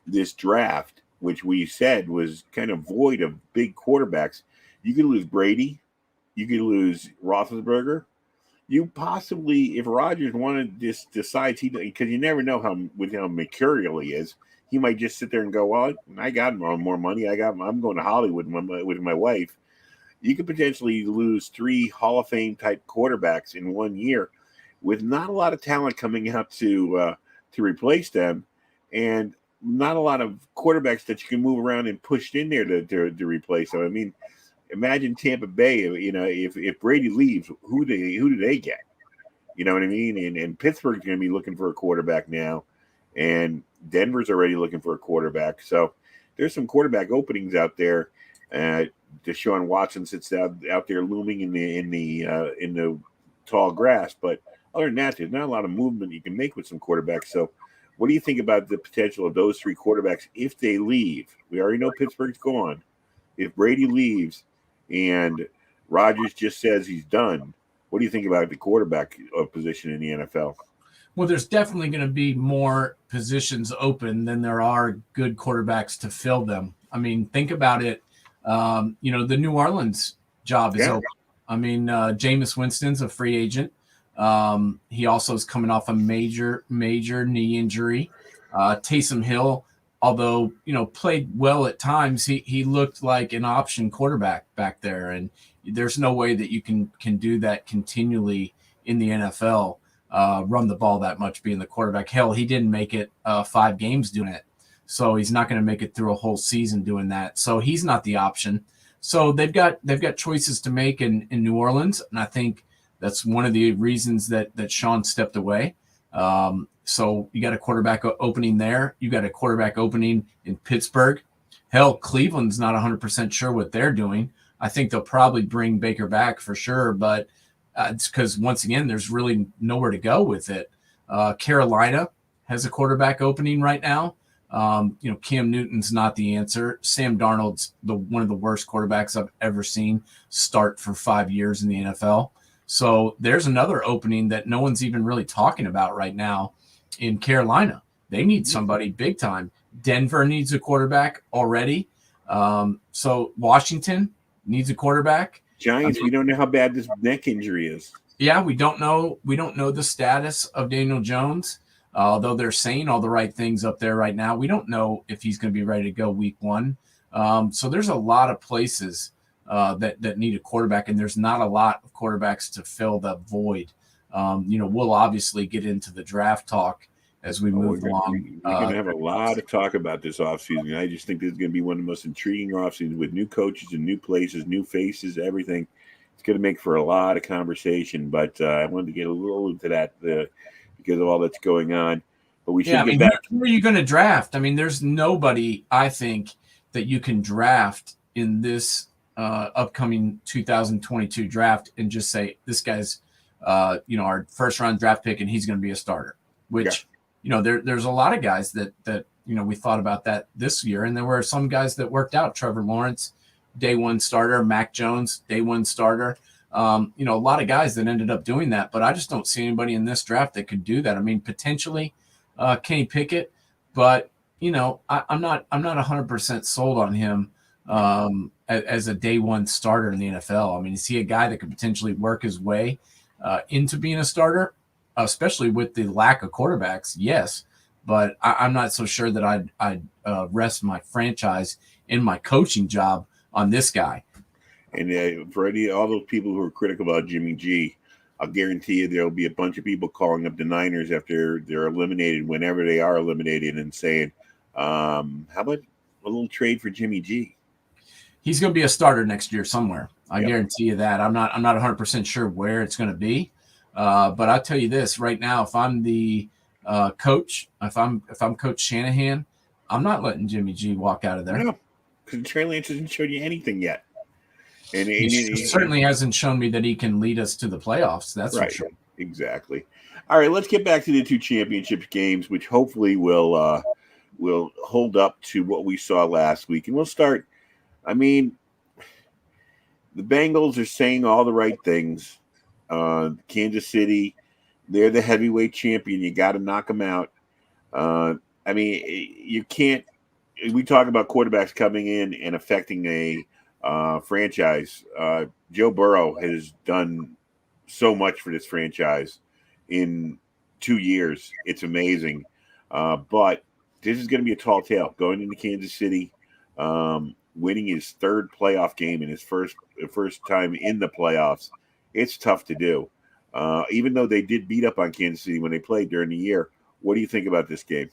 this draft, which we said was kind of void of big quarterbacks, you could lose Brady, you could lose Roethlisberger. You possibly, if Rodgers wanted this, decides because you never know how mercurial he is, he might just sit there and go, well, I got more money. I'm going to Hollywood with my wife. You could potentially lose 3 Hall of Fame type quarterbacks in 1 year with not a lot of talent coming out to replace them, and not a lot of quarterbacks that you can move around and push in there to replace them. I mean, imagine Tampa Bay. If Brady leaves, who do they get? You know what I mean? And Pittsburgh's going to be looking for a quarterback now, and Denver's already looking for a quarterback. So there's some quarterback openings out there. Deshaun Watson sits out there looming in the tall grass, but other than that, there's not a lot of movement you can make with some quarterbacks. So, what do you think about the potential of those three quarterbacks if they leave? We already know Pittsburgh's gone. If Brady leaves and Rodgers just says he's done, what do you think about the quarterback position in the NFL? Well, there's definitely going to be more positions open than there are good quarterbacks to fill them. I mean, think about it. The New Orleans job is open. I mean, Jameis Winston's a free agent. He also is coming off a major knee injury. Taysom Hill, although, played well at times, he looked like an option quarterback back there. And there's no way that you can do that continually in the NFL, run the ball that much being the quarterback. Hell, he didn't make it 5 games doing it. So he's not going to make it through a whole season doing that. So he's not the option. So they've got choices to make in New Orleans. And I think that's one of the reasons that Sean stepped away. So you got a quarterback opening there. You got a quarterback opening in Pittsburgh. Hell, Cleveland's not 100% sure what they're doing. I think they'll probably bring Baker back for sure, but it's because, once again, there's really nowhere to go with it. Carolina has a quarterback opening right now. Cam Newton's not the answer. Sam Darnold's one of the worst quarterbacks I've ever seen start for 5 years in the NFL. So there's another opening that no one's even really talking about right now in Carolina. They need somebody big time. Denver needs a quarterback already. So Washington needs a quarterback. Giants, we don't know how bad this neck injury is. Yeah, we don't know. We don't know the status of Daniel Jones. Although they're saying all the right things up there right now, we don't know if he's going to be ready to go week 1. So there's a lot of places that need a quarterback, and there's not a lot of quarterbacks to fill the void. We'll obviously get into the draft talk as we move along. We're going to have a lot of talk about this offseason. I just think this is going to be one of the most intriguing offseasons with new coaches and new places, new faces, everything. It's going to make for a lot of conversation, but I wanted to get a little into that because of all that's going on. But we should get back. Who are you going to draft? I mean, there's nobody, I think, that you can draft in this upcoming 2022 draft and just say, this guy's, our first round draft pick and he's going to be a starter, which, there's a lot of guys that we thought about that this year. And there were some guys that worked out. Trevor Lawrence, day 1 starter, Mac Jones, day 1 starter. A lot of guys that ended up doing that, but I just don't see anybody in this draft that could do that. I mean, potentially Kenny Pickett, but I'm not 100% sold on him as a day 1 starter in the NFL. I mean, is he a guy that could potentially work his way into being a starter, especially with the lack of quarterbacks? Yes, but I'm not so sure that I'd rest my franchise in my coaching job on this guy. And for all those people who are critical about Jimmy G, I'll guarantee you there'll be a bunch of people calling up the Niners after they're eliminated, whenever they are eliminated, and saying, how about a little trade for Jimmy G? He's going to be a starter next year somewhere. I guarantee you that. I'm not 100% sure where it's going to be. But I'll tell you this right now, if I'm the coach, if I'm Coach Shanahan, I'm not letting Jimmy G walk out of there. No, because Trey Lance hasn't showed you anything yet. And he certainly hasn't shown me that he can lead us to the playoffs. That's right, for sure. Exactly. All right, let's get back to the 2 championship games, which hopefully will hold up to what we saw last week. And we'll start. I mean, the Bengals are saying all the right things. Kansas City, they're the heavyweight champion. You got to knock them out. I mean, you can't. We talk about quarterbacks coming in and affecting a franchise. Joe Burrow has done so much for this franchise in 2 years. It's amazing. But this is going to be a tall tale going into Kansas City, winning his 3rd playoff game in his first time in the playoffs. It's tough to do. Even though they did beat up on Kansas City when they played during the year. What do you think about this game?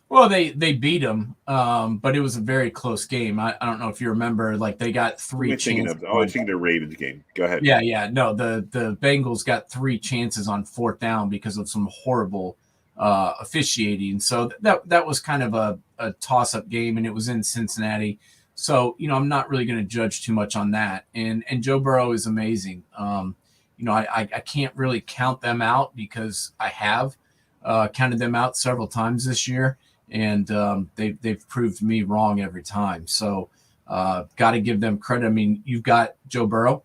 Well, they beat them, but it was a very close game. I don't know if you remember, like they got Who am three I thinking chances. of? Oh, I was thinking the Ravens game. Go ahead. Yeah. No, the Bengals got three chances on fourth down because of some horrible officiating. So that was kind of a toss-up game, and it was in Cincinnati. So, I'm not really going to judge too much on that. And Joe Burrow is amazing. I can't really count them out because I have counted them out several times this year, and they've proved me wrong every time. So, got to give them credit. I mean, you've got Joe Burrow,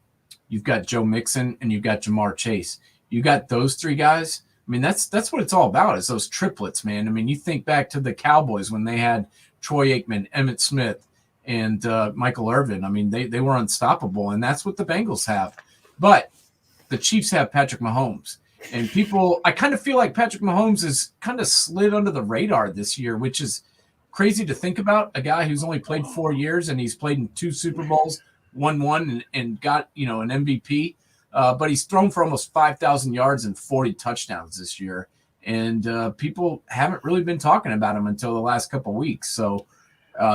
you've got Joe Mixon, and you've got Jamar Chase. You got those three guys. I mean, that's what it's all about, is those triplets, man. I mean, you think back to the Cowboys when they had Troy Aikman, Emmitt Smith, and Michael Irvin. I mean, they were unstoppable, and that's what the Bengals have. But the Chiefs have Patrick Mahomes. And I kind of feel like Patrick Mahomes is kind of slid under the radar this year, which is crazy to think about. A guy who's only played 4 years and he's played in 2 Super Bowls, won one, and got an MVP. But he's thrown for almost 5,000 yards and 40 touchdowns this year. And people haven't really been talking about him until the last couple of weeks. So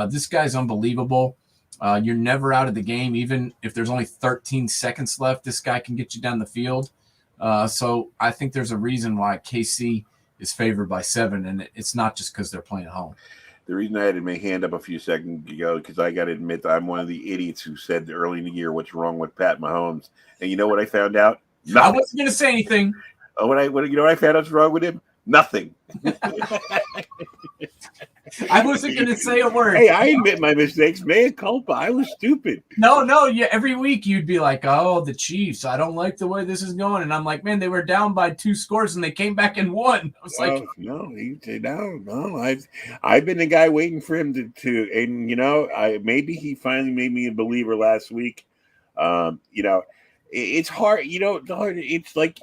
this guy's unbelievable. You're never out of the game. Even if there's only 13 seconds left, this guy can get you down the field. So I think there's a reason why KC is favored by 7, and it's not just because they're playing at home. The reason I had my hand up a few seconds ago, because I got to admit that I'm one of the idiots who said early in the year what's wrong with Pat Mahomes. And you know what I found out? Nothing. I wasn't going to say anything. Oh, what I found out's wrong with him? Nothing. I wasn't going to say a word. Hey, I admit my mistakes. Mea culpa. I was stupid. No. Yeah, every week you'd be like, "Oh, the Chiefs. I don't like the way this is going." And I'm like, "Man, they were down by 2 scores and they came back and won." I was like, "No. I've been the guy waiting for him to and maybe he finally made me a believer last week. It's hard. It's like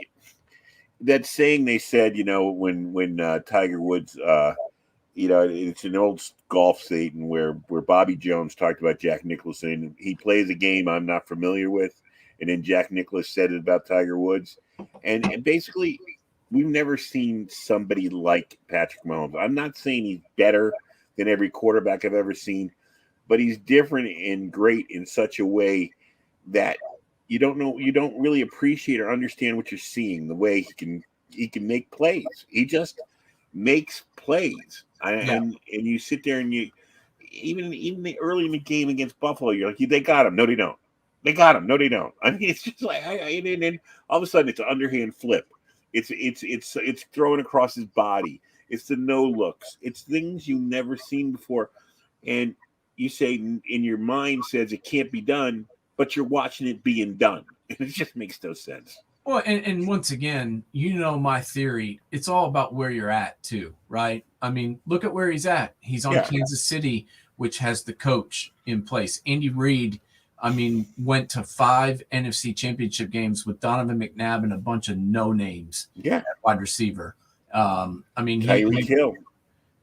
that saying they said. When Tiger Woods. It's an old golf statement where Bobby Jones talked about Jack Nicklaus and he plays a game I'm not familiar with, and then Jack Nicklaus said it about Tiger Woods, and basically we've never seen somebody like Patrick Mahomes. I'm not saying he's better than every quarterback I've ever seen, but he's different and great in such a way that you don't really appreciate or understand what you're seeing. The way he can make plays, he just makes plays. And you sit there and you even early in the game against Buffalo, you're like, they got him. No, they don't. They got him. No, they don't. I mean, it's just like, and then all of a sudden it's an underhand flip. It's thrown across his body. It's the no looks. It's things you've never seen before, and you say in your mind says it can't be done, but you're watching it being done. It just makes no sense. Well, and once again, my theory, it's all about where you're at too, right? I mean, look at where he's at. He's on Kansas City, which has the coach in place. Andy Reid, went to 5 NFC Championship games with Donovan McNabb and a bunch of no-names at wide receiver. Tyreek Hill.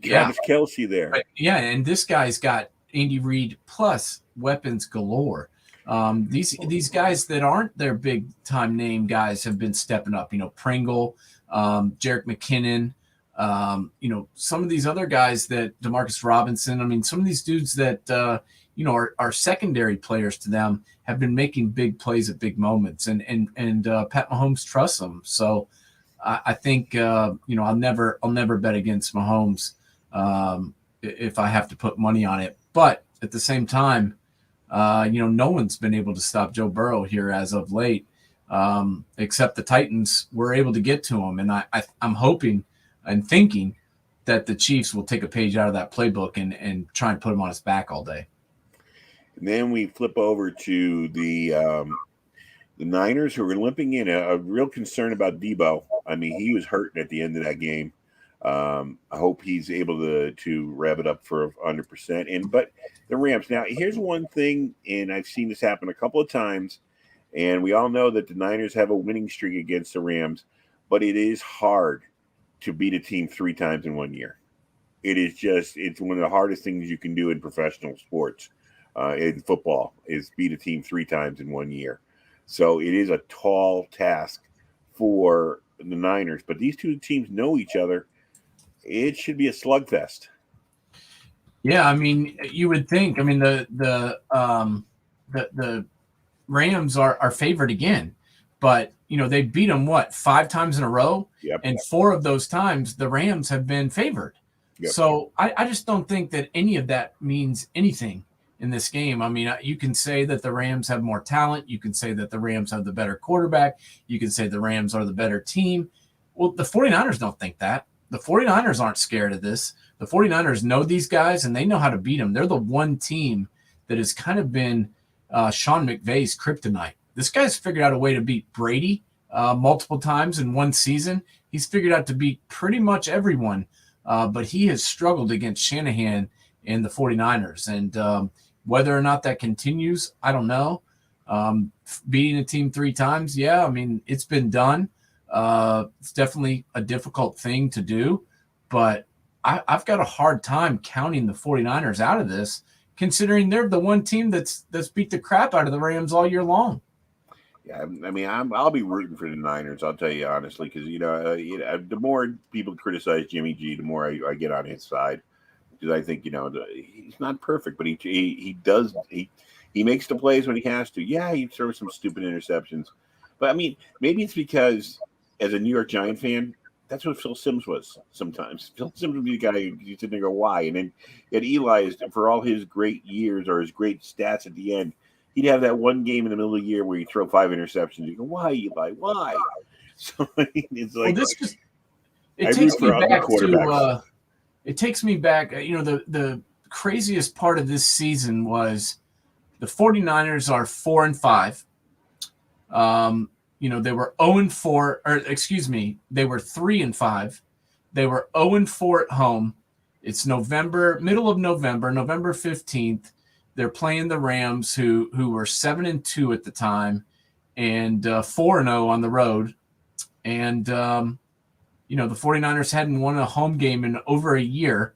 Travis Kelce there. But, and this guy's got Andy Reid plus weapons galore. These guys that aren't their big time name guys have been stepping up. Pringle, Jerick McKinnon. Some of these other guys that Demarcus Robinson. Some of these dudes that are secondary players to them have been making big plays at big moments, and Pat Mahomes trusts them. So I think I'll never bet against Mahomes if I have to put money on it. But at the same time, no one's been able to stop Joe Burrow here as of late, except the Titans were able to get to him. And I'm hoping and thinking that the Chiefs will take a page out of that playbook and try and put him on his back all day. And then we flip over to the Niners, who are limping in. A real concern about Debo. He was hurting at the end of that game. I hope he's able to rev it up for 100%. But the Rams. Now, here's one thing, and I've seen this happen a couple of times, and we all know that the Niners have a winning streak against the Rams, but it is hard to beat a team 3 times in 1 year. It's one of the hardest things you can do in professional sports, in football, is beat a team 3 times in 1 year. So it is a tall task for the Niners, but these two teams know each other. It should be a slugfest. Yeah, I mean, you would think. I mean, the Rams are favored again, but they beat them 5 times in a row, Yep. and 4 of those times the Rams have been favored. Yep. So I just don't think that any of that means anything in this game. I mean, you can say that the Rams have more talent. You can say that the Rams have the better quarterback. You can say the Rams are the better team. Well, the 49ers don't think that. The 49ers aren't scared of this. The 49ers know these guys, and they know how to beat them. They're the one team that has kind of been Sean McVay's kryptonite. This guy's figured out a way to beat Brady multiple times in one season. He's figured out to beat pretty much everyone, but he has struggled against Shanahan and the 49ers. And whether or not that continues, I don't know. Beating a team 3 times, yeah, I mean, it's been done. It's definitely a difficult thing to do, but I've got a hard time counting the 49ers out of this, considering they're the one team that's beat the crap out of the Rams all year long. Yeah, I mean, I'll be rooting for the Niners. I'll tell you honestly, because the more people criticize Jimmy G, the more I get on his side, because I think he's not perfect, but he makes the plays when he has to. Yeah, he throws some stupid interceptions, but I mean, maybe it's because as a New York Giant fan, that's what Phil Simms was sometimes. Phil Simms would be the guy you sit there and go, why? And then at Eli, for all his great years or his great stats at the end, he'd have that one game in the middle of the year where he'd throw 5 interceptions. You go, why, Eli? Why? So it's like, it takes me back to it takes me back. The craziest part of this season was the 49ers are 4-5. They were 0-4, or excuse me, they were 3-5. They were 0-4 at home. It's middle of November, November 15th. They're playing the Rams, who were 7-2 at the time, and 4-0 on the road. And the 49ers hadn't won a home game in over a year.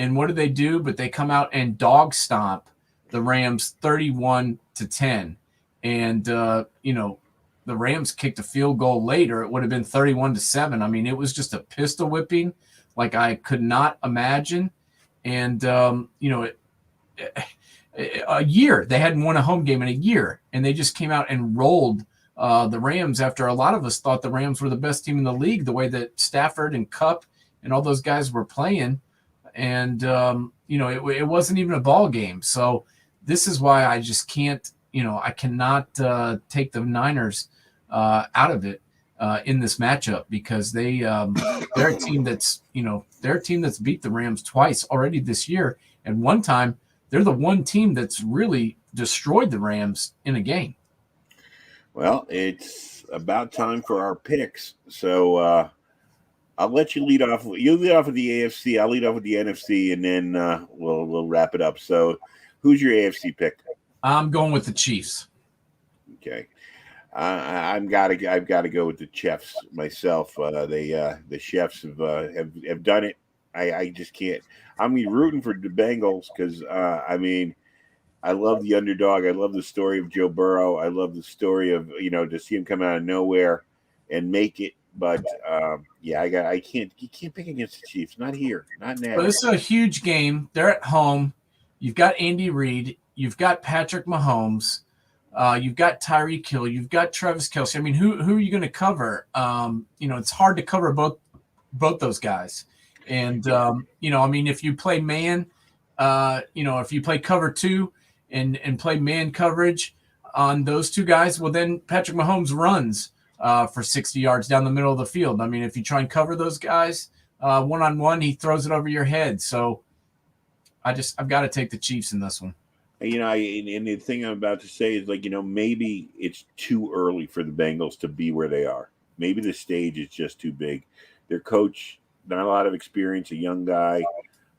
And what do they do? But they come out and dog stomp the Rams 31-10. And the Rams kicked a field goal later. It would have been 31-7. I mean, it was just a pistol whipping like I could not imagine. And a year they hadn't won a home game in a year, and they just came out and rolled the Rams after a lot of us thought the Rams were the best team in the league, the way that Stafford and Kupp and all those guys were playing. And it wasn't even a ball game. So this is why I just can't, I cannot take the Niners out of it in this matchup, because they're a team that's beat the Rams twice already this year, and one time they're the one team that's really destroyed the Rams in a game. Well, it's about time for our picks. So I'll let you lead off. You lead off with the AFC. I'll lead off with the NFC, and then we'll wrap it up. So, who's your AFC pick? I'm going with the Chiefs. Okay, I've got to go with the Chiefs myself. The Chiefs have done it. I just can't. I'm rooting for the Bengals because I love the underdog. I love the story of Joe Burrow. I love the story of to see him come out of nowhere and make it. But I can't. You can't pick against the Chiefs. Not here. Not now. Well, this is a huge game. They're at home. You've got Andy Reid. You've got Patrick Mahomes. You've got Tyreek Hill. You've got Travis Kelce. I mean, who are you going to cover? It's hard to cover both those guys. And if you play man, if you play cover 2 and play man coverage on those two guys, well, then Patrick Mahomes runs for 60 yards down the middle of the field. I mean, if you try and cover those guys one-on-one, he throws it over your head. So I've got to take the Chiefs in this one. And the thing I'm about to say is maybe it's too early for the Bengals to be where they are. Maybe the stage is just too big. Their coach, not a lot of experience, a young guy.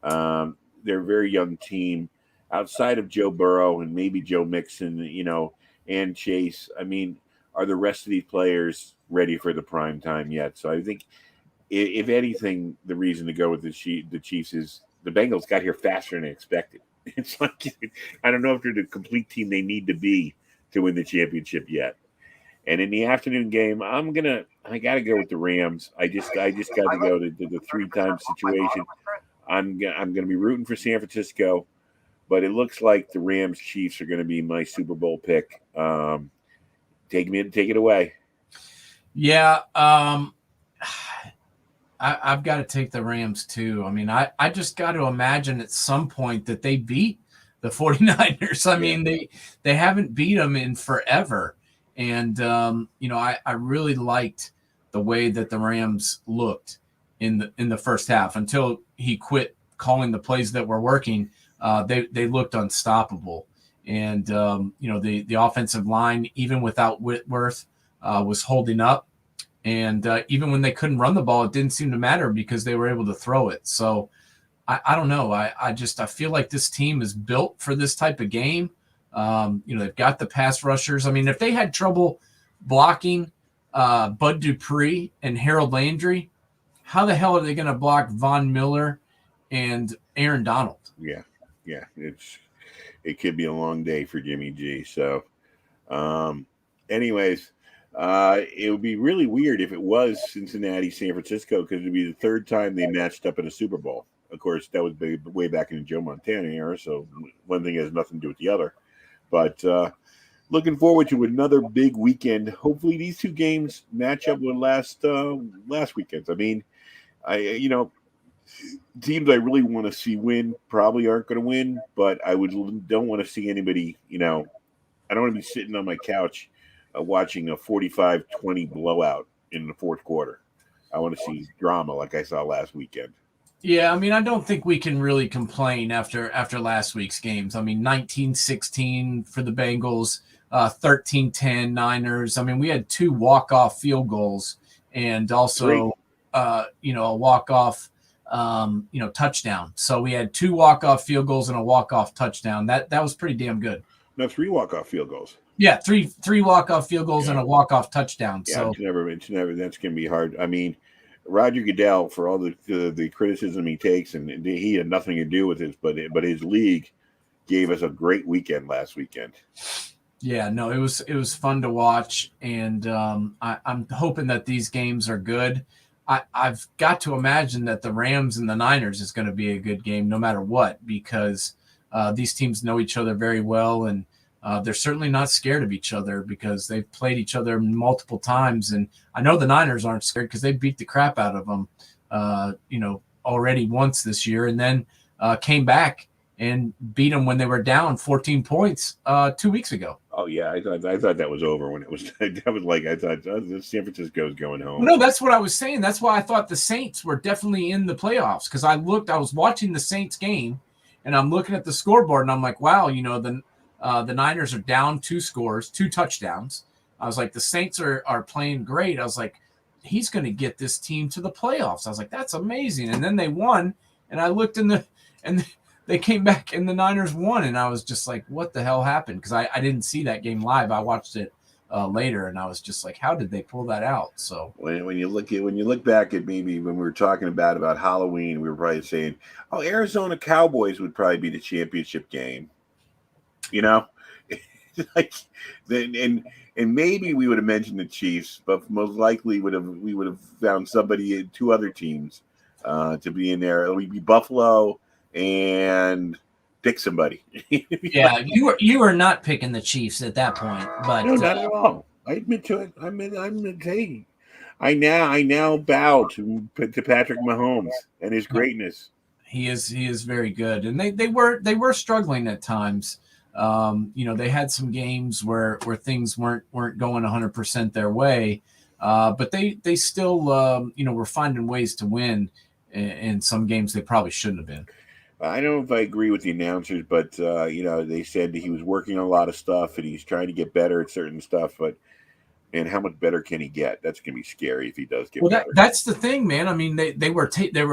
They're a very young team. Outside of Joe Burrow and maybe Joe Mixon, and Chase, I mean, are the rest of these players ready for the prime time yet? So I think, if anything, the reason to go with the Chiefs is the Bengals got here faster than expected. It's like, I don't know if they're the complete team they need to be to win the championship yet. And in the afternoon game, I got to go with the Rams. I just got to go to the 3-time situation. I'm going to be rooting for San Francisco, but it looks like the Rams Chiefs are going to be my Super Bowl pick. Take it away. Yeah, I've got to take the Rams too. I mean, I just got to imagine at some point that they beat the 49ers. I mean, they haven't beat them in forever. And, I really liked the way that the Rams looked in the first half until he quit calling the plays that were working. They looked unstoppable. And, the offensive line, even without Whitworth, was holding up. And even when they couldn't run the ball, it didn't seem to matter because they were able to throw it. So I don't know. I feel like this team is built for this type of game. They've got the pass rushers. I mean, if they had trouble blocking Bud Dupree and Harold Landry, how the hell are they going to block Von Miller and Aaron Donald? Yeah. It could be a long day for Jimmy G. So, anyways, it would be really weird if it was Cincinnati, San Francisco, because it would be the third time they matched up in a Super Bowl. Of course, that was way back in the Joe Montana era, so one thing has nothing to do with the other. But looking forward to another big weekend. Hopefully, these two games match up with last weekend's. I mean, teams I really want to see win probably aren't going to win, but don't want to see anybody. I don't want to be sitting on my couch watching a 45-20 blowout in the fourth quarter. I want to see drama like I saw last weekend. Yeah, I mean, I don't think we can really complain after last week's games. I mean, 19-16 for the Bengals, 13-10 Niners. I mean, we had 2 walk-off field goals and also, a walk-off, touchdown. So we had 2 walk-off field goals and a walk-off touchdown. That was pretty damn good. No, 3 walk-off field goals. Yeah, three walk-off field goals and a walk-off touchdown. Yeah, so it's never. That's going to be hard. I mean, Roger Goodell, for all the criticism he takes, and he had nothing to do with this, but his league gave us a great weekend last weekend. Yeah, no, it was fun to watch, and I'm hoping that these games are good. I've got to imagine that the Rams and the Niners is going to be a good game no matter what, because these teams know each other very well, and they're certainly not scared of each other because they've played each other multiple times. And I know the Niners aren't scared because they beat the crap out of them, already once this year, and then came back and beat them when they were down 14 points 2 weeks ago. Oh yeah, I thought that was over when it was. That was like I thought San Francisco's going home. No, that's what I was saying. That's why I thought the Saints were definitely in the playoffs, because I was watching the Saints game, and I'm looking at the scoreboard, and I'm like, wow, the Niners are down 2 scores, 2 touchdowns. I was like, the Saints are playing great. I was like, he's going to get this team to the playoffs. I was like, that's amazing. And then they won, and I looked and they came back and the Niners won, and I was just like, what the hell happened? Because I didn't see that game live. I watched it later, and I was just like, how did they pull that out? So when you look back at maybe when we were talking about Halloween, we were probably saying, oh, Arizona Cowboys would probably be the championship game. Like and maybe we would have mentioned the Chiefs, but most likely we would have found somebody, 2 other teams to be in there. It would be Buffalo and pick somebody. Yeah, you were not picking the Chiefs at that point, but no, not at all. I admit to it. I now bow to Patrick Mahomes and his greatness. He is very good, and they were struggling at times. They had some games where things weren't going 100% their way, but they still were finding ways to win in some games they probably shouldn't have been. I don't know if I agree with the announcers, but they said he was working on a lot of stuff and he's trying to get better at certain stuff, and how much better can he get? That's going to be scary if he does get better. That's the thing, man. I mean, they were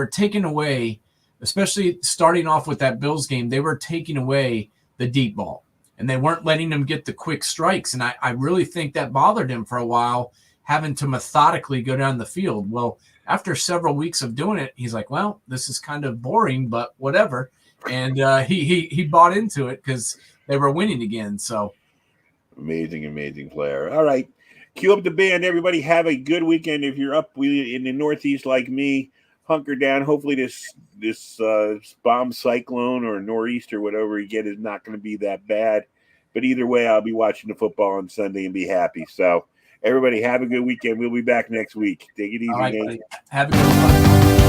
taking away, especially starting off with that Bills game, they were taking away the deep ball, and they weren't letting him get the quick strikes. And I really think that bothered him for a while, having to methodically go down the field. Well, after several weeks of doing it, he's like, well, this is kind of boring, but whatever. And he bought into it because they were winning again. So amazing player. All right. Cue up the band. Everybody have a good weekend. If you're up in the Northeast like me, hunker down. Hopefully this bomb cyclone or nor'easter, whatever we get, is not going to be that bad. But either way, I'll be watching the football on Sunday and be happy. So everybody have a good weekend. We'll be back next week. Take it easy, All right, Nate. buddy. Have a good one.